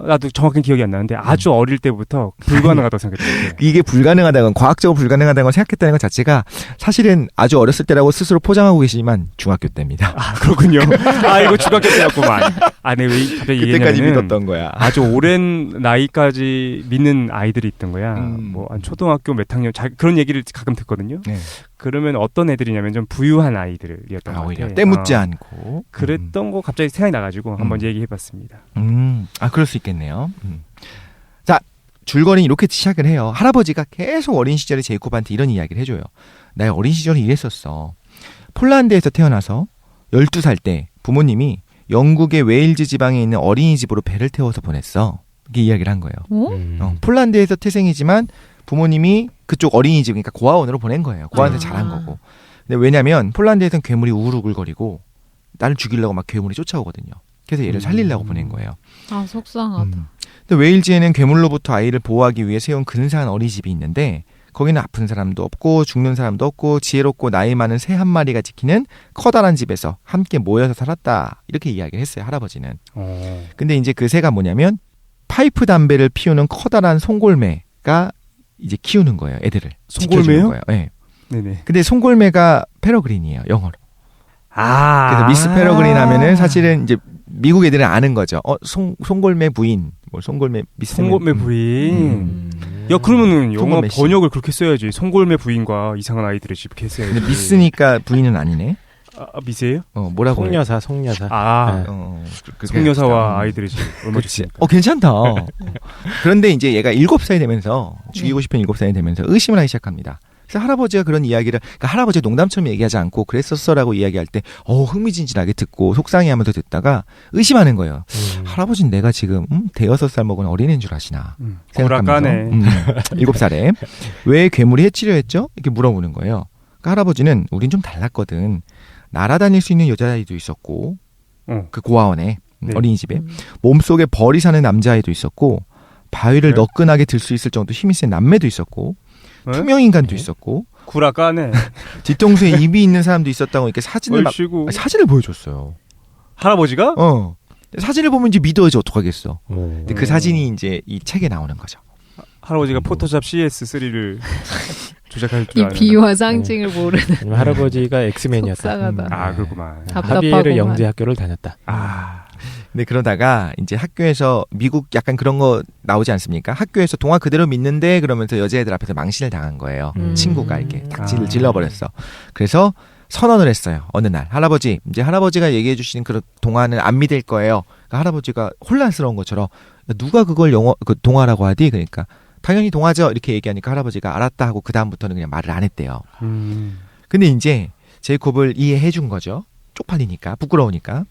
나도 정확히 기억이 안 나는데 아주 어릴 때부터 불가능하다고 생각했어요.
이게 불가능하다는 건 과학적으로 불가능하다는 걸 생각했다는 것 자체가 사실은 아주 어렸을 때라고 스스로 포장하고 계시지만 중학교 때입니다.
그렇군요. 이거 중학교 때였구만. 네, 왜 갑자기
그때까지
얘기하냐면은
믿었던 거야.
아주 오랜 나이까지 믿는 아이들이 있던 거야. 뭐 한 초등학교 몇 학년 그런 얘기를 가끔 듣거든요.
네.
그러면 어떤 애들이냐면 좀 부유한 아이들이었던 것
오히려
같아요.
때묻지 않고
그랬던 거 갑자기 생각이 나가지고 한번 얘기해봤습니다.
그럴 수 있겠네요. 자, 줄거리 이렇게 시작을 해요. 할아버지가 계속 어린 시절에 제이콥한테 이런 이야기를 해줘요. 나의 어린 시절에 이랬었어. 폴란드에서 태어나서 12살 때 부모님이 영국의 웨일즈 지방에 있는 어린이집으로 배를 태워서 보냈어. 이렇게 이야기를 한 거예요. 폴란드에서 태생이지만 부모님이 그쪽 어린이집, 그러니까 고아원으로 보낸 거예요. 고아원에서 자란 거고. 근데 왜냐면 폴란드에서는 괴물이 우글우글거리고 나를 죽이려고 막 괴물이 쫓아오거든요. 그래서 얘를 살리려고 보낸 거예요.
속상하다.
근데 웨일즈에는 괴물로부터 아이를 보호하기 위해 세운 근사한 어린이집이 있는데 거기는 아픈 사람도 없고 죽는 사람도 없고 지혜롭고 나이 많은 새 한 마리가 지키는 커다란 집에서 함께 모여서 살았다. 이렇게 이야기를 했어요, 할아버지는. 근데 이제 그 새가 뭐냐면 파이프 담배를 피우는 커다란 송골매가 이제 키우는 거예요, 애들을.
송골매요?
거예요. 네.
네네.
근데 송골매가 페러그린이에요, 영어로. 그래서 미스 페러그린 하면은 사실은 이제 미국 애들은 아는 거죠. 송골매 부인, 뭐 송골매 미스.
송골매 부인. 야, 그러면은 영어
송골매 씨.
번역을 그렇게 써야지. 송골매 부인과 이상한 아이들의 집 이렇게 써야지.
근데 미스니까 부인은 아니네.
미스예요?
뭐라고?
송여사.
송여사와 아이들의 집. 얼마
그치.
좋습니까?
괜찮다. 그런데 이제 얘가 7살이 되면서 죽이고 싶은 7살이 되면서 의심을 하기 시작합니다. 그래서 할아버지가 그런 이야기를, 그러니까 할아버지가 농담처럼 얘기하지 않고 그랬었어라고 이야기할 때 흥미진진하게 듣고 속상해하면서 듣다가 의심하는 거예요. 할아버지는 내가 지금 5-6살 먹은 어린애인 줄 아시나 생각하면서 7살에 왜 괴물이 해치려 했죠? 이렇게 물어보는 거예요. 그러니까 할아버지는 우린 좀 달랐거든. 날아다닐 수 있는 여자아이도 있었고 그 고아원에 어린이집에 몸속에 벌이 사는 남자아이도 있었고 바위를 너끈하게 들 수 있을 정도 힘이 센 남매도 있었고 투명인간도 있었고
구라까네.
뒤통수에 입이 있는 사람도 있었다고 이렇게 사진을 사진을 보여줬어요.
할아버지가?
사진을 보면 이제 믿어야지 어떡하겠어. 근데 그 사진이 이제 이 책에 나오는 거죠.
할아버지가 포토샵 CS3를 조작할 줄
이
아는.
비유와 상징을 모르는.
할아버지가 엑스맨이었다.
속상하다.
그렇구만.
하비에르 영재 학교를 다녔다.
근데 그러다가 이제 학교에서 미국 약간 그런 거 나오지 않습니까? 학교에서 동화 그대로 믿는데 그러면서 여자애들 앞에서 망신을 당한 거예요. 친구가 이렇게 닭질을 질러버렸어. 그래서 선언을 했어요. 어느 날 할아버지가 얘기해 주시는 그런 동화는 안 믿을 거예요. 그러니까 할아버지가 혼란스러운 것처럼 누가 그걸 동화라고 하디? 그러니까 당연히 동화죠. 이렇게 얘기하니까 할아버지가 알았다 하고 그 다음부터는 그냥 말을 안 했대요. 근데 이제 제이콥을 이해해 준 거죠. 쪽팔리니까, 부끄러우니까.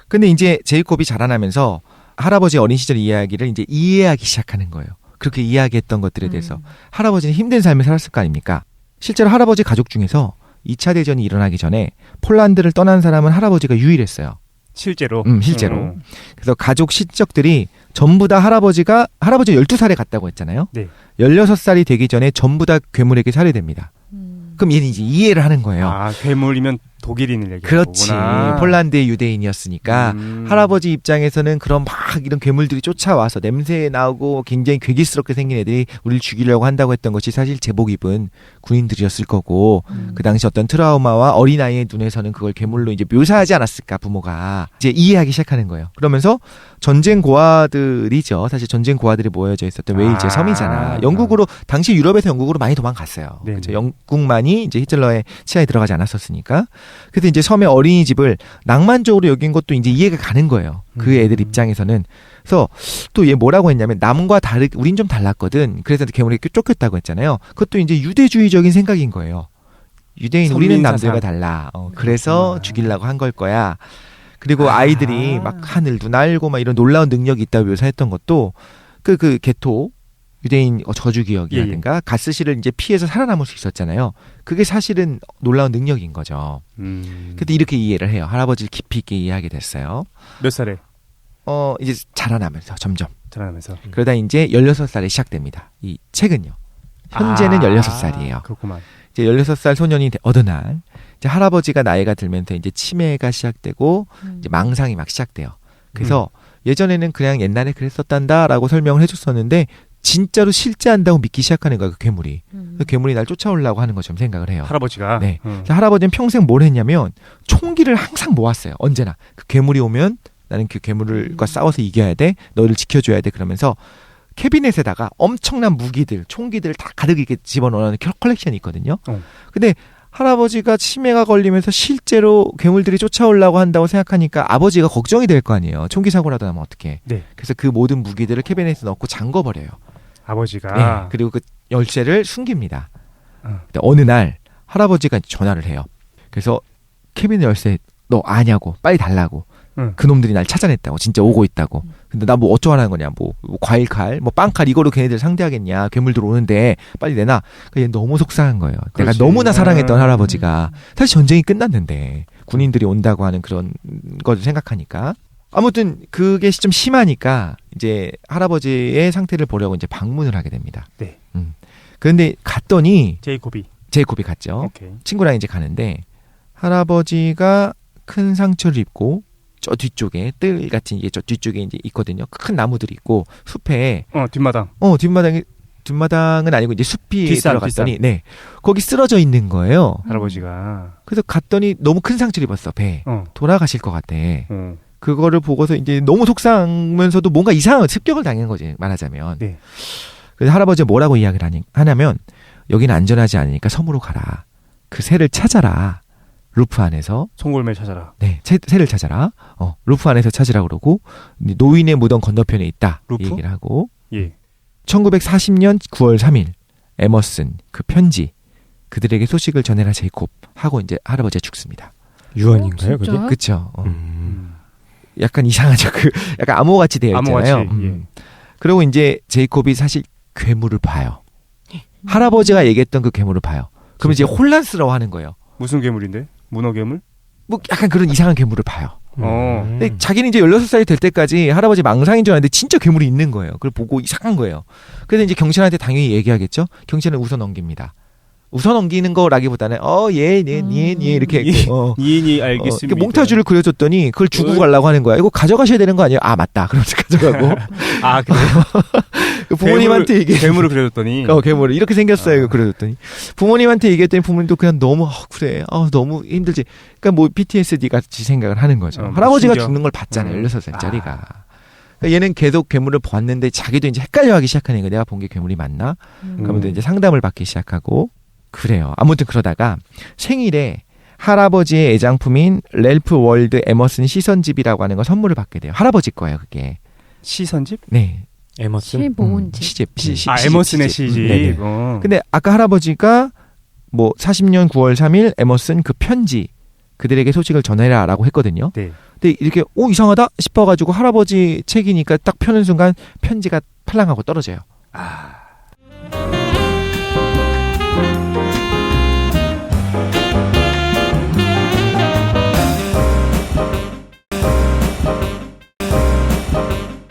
근데 이제 제이콥이 자라나면서 할아버지의 어린 시절 이야기를 이제 이해하기 시작하는 거예요. 그렇게 이야기했던 것들에 대해서. 할아버지는 힘든 삶을 살았을 거 아닙니까? 실제로 할아버지 가족 중에서 2차 대전이 일어나기 전에 폴란드를 떠난 사람은 할아버지가 유일했어요.
실제로.
실제로. 그래서 가족 친척들이 전부 다 할아버지 12살에 갔다고 했잖아요.
네.
16살이 되기 전에 전부 다 괴물에게 살해됩니다. 그럼 얘는 이제 이해를 하는 거예요.
아, 괴물이면 독일인을 얘기하는
그렇지.
거구나.
폴란드의 유대인이었으니까 할아버지 입장에서는 그런 막 이런 괴물들이 쫓아와서 냄새 나고 굉장히 괴기스럽게 생긴 애들이 우리를 죽이려고 한다고 했던 것이 사실 제복 입은 군인들이었을 거고 그 당시 어떤 트라우마와 어린아이의 눈에서는 그걸 괴물로 이제 묘사하지 않았을까 부모가 이제 이해하기 시작하는 거예요. 그러면서 전쟁 고아들이죠. 사실 전쟁 고아들이 모여져 있었던 웨일즈의 섬이잖아. 영국으로 당시 유럽에서 영국으로 많이 도망갔어요.
네.
그렇죠? 영국만이 이제 히틀러의 치하에 들어가지 않았었으니까. 그래서 이제 섬의 어린이집을 낭만적으로 여긴 것도 이제 이해가 가는 거예요. 그 애들 입장에서는. 그래서 또 얘 뭐라고 했냐면 남과 다르게 우린 좀 달랐거든. 그래서 괴물이 쫓겼다고 했잖아요. 그것도 이제 유대주의적인 생각인 거예요. 유대인 우리는 남들과 달라. 그래서 죽이려고 한 걸 거야. 그리고 아이들이 막 하늘도 날고 막 이런 놀라운 능력이 있다고 묘사했던 것도 그 게토 유대인 저주 기억이라든가 가스실을 이제 피해서 살아남을 수 있었잖아요. 그게 사실은 놀라운 능력인 거죠. 근데 이렇게 이해를 해요. 할아버지를 깊이 있게 이해하게 됐어요.
몇 살에?
이제 자라나면서 점점.
자라나면서.
그러다 이제 16살에 시작됩니다. 이 책은요. 현재는 16살이에요.
그렇구만.
이제 16살 소년이 어느 날 이제 할아버지가 나이가 들면서 이제 치매가 시작되고 이제 망상이 막 시작돼요. 그래서 예전에는 그냥 옛날에 그랬었단다라고 설명을 해줬었는데 진짜로 실제한다고 믿기 시작하는 거야, 그 괴물이. 그 괴물이 날 쫓아오려고 하는 것처럼 생각을 해요.
할아버지가.
네. 그래서 할아버지는 평생 뭘 했냐면 총기를 항상 모았어요. 언제나 그 괴물이 오면 나는 그 괴물과 싸워서 이겨야 돼. 너를 지켜줘야 돼. 그러면서 캐비넷에다가 엄청난 무기들, 총기들을 다 가득 이렇게 집어넣는 컬렉션이 있거든요. 근데 할아버지가 치매가 걸리면서 실제로 괴물들이 쫓아오려고 한다고 생각하니까 아버지가 걱정이 될 거 아니에요. 총기 사고라도 나면 어떡해.
네.
그래서 그 모든 무기들을 캐비넷에 넣고 잠궈버려요.
아버지가.
네. 그리고 그 열쇠를 숨깁니다. 근데 어느 날 할아버지가 전화를 해요. 그래서 캐비넷 열쇠 너 아냐고 빨리 달라고. 그놈들이 날 찾아냈다고. 진짜 오고 있다고. 근데 나 뭐 어쩌라는 거냐. 뭐 과일 칼, 뭐 빵칼 이거로 걔네들 상대하겠냐. 괴물들 오는데 빨리 내놔. 얘 너무 속상한 거예요.
그렇지.
내가 너무나 사랑했던 할아버지가 사실 전쟁이 끝났는데 군인들이 온다고 하는 그런 걸 생각하니까. 아무튼 그게 좀 심하니까 이제 할아버지의 상태를 보려고 이제 방문을 하게 됩니다.
네.
그런데 갔더니 제이콥이 갔죠.
오케이.
친구랑 이제 가는데 할아버지가 큰 상처를 입고 저 뒤쪽에 뜰 같은 게 저 뒤쪽에 이제 있거든요. 큰 나무들이 있고 숲에
뒷마당.
뒷마당은 아니고 이제 숲이
뒷산,
들어갔더니
뒷산.
네. 거기 쓰러져 있는 거예요.
할아버지가.
그래서 갔더니 너무 큰 상처를 입었어. 배에. 돌아가실 것 같대. 그거를 보고서 이제 너무 속상하면서도 뭔가 이상한 습격을 당한 거지, 말하자면.
네.
그래서 할아버지가 뭐라고 이야기를 하냐면 여기는 안전하지 않으니까 섬으로 가라. 그 새를 찾아라. 루프 안에서.
송골매 찾아라.
네, 새를 찾아라. 루프 안에서 찾으라 그러고 노인의 무덤 건너편에 있다.
루프?
얘기를 하고.
예.
1940년 9월 3일 에머슨 그 편지 그들에게 소식을 전해라 제이콥 하고 이제 할아버지가 죽습니다.
유언인가요, 그게?
그렇죠. 약간 이상하죠. 그 약간 암호같이 되어 있잖아요.
암호같이. 예.
그리고 이제 제이콥이 사실 괴물을 봐요. 할아버지가 얘기했던 그 괴물을 봐요. 그러면 이제 혼란스러워하는 거예요.
무슨 괴물인데? 문어 괴물?
뭐 약간 그런 이상한 괴물을 봐요. 근데 자기는 이제 16살이 될 때까지 할아버지 망상인 줄 알았는데 진짜 괴물이 있는 거예요. 그걸 보고 이상한 거예요. 그래서 이제 경찰한테 당연히 얘기하겠죠. 경찰은 웃어 넘깁니다. 웃어 넘기는 거라기보다는 예 이렇게
알겠습니다.
몽타주를 그려줬더니 그걸 주고 가려고 하는 거야. 이거 가져가셔야 되는 거 아니에요? 아 맞다. 그러면서 가져가고.
아 그래요?
부모님한테 얘기.
괴물을 그려줬더니.
괴물을 이렇게 생겼어요. 이거 그려줬더니 부모님한테 얘기했더니 부모님도 그냥 너무 그래. 너무 힘들지. 그러니까 뭐 PTSD 같이 생각을 하는 거죠. 할아버지가 죽는 걸 봤잖아요. 16살짜리가. 그러니까 얘는 계속 괴물을 봤는데 자기도 이제 헷갈려하기 시작하는 거예요. 내가 본 게 괴물이 맞나? 그러면 이제 상담을 받기 시작하고. 그래요. 아무튼 그러다가 생일에 할아버지의 애장품인 렐프 월드 에머슨 시선집이라고 하는 거 선물을 받게 돼요. 할아버지 거예요, 그게.
시선집?
네.
에머슨?
시모은집.
시집.
에머슨의 시집.
근데 아까 할아버지가 뭐 40년 9월 3일 에머슨 그 편지 그들에게 소식을 전해라라고 했거든요.
네.
근데 이렇게 이상하다 싶어가지고 할아버지 책이니까 딱 펴는 순간 편지가 팔랑하고 떨어져요.
아.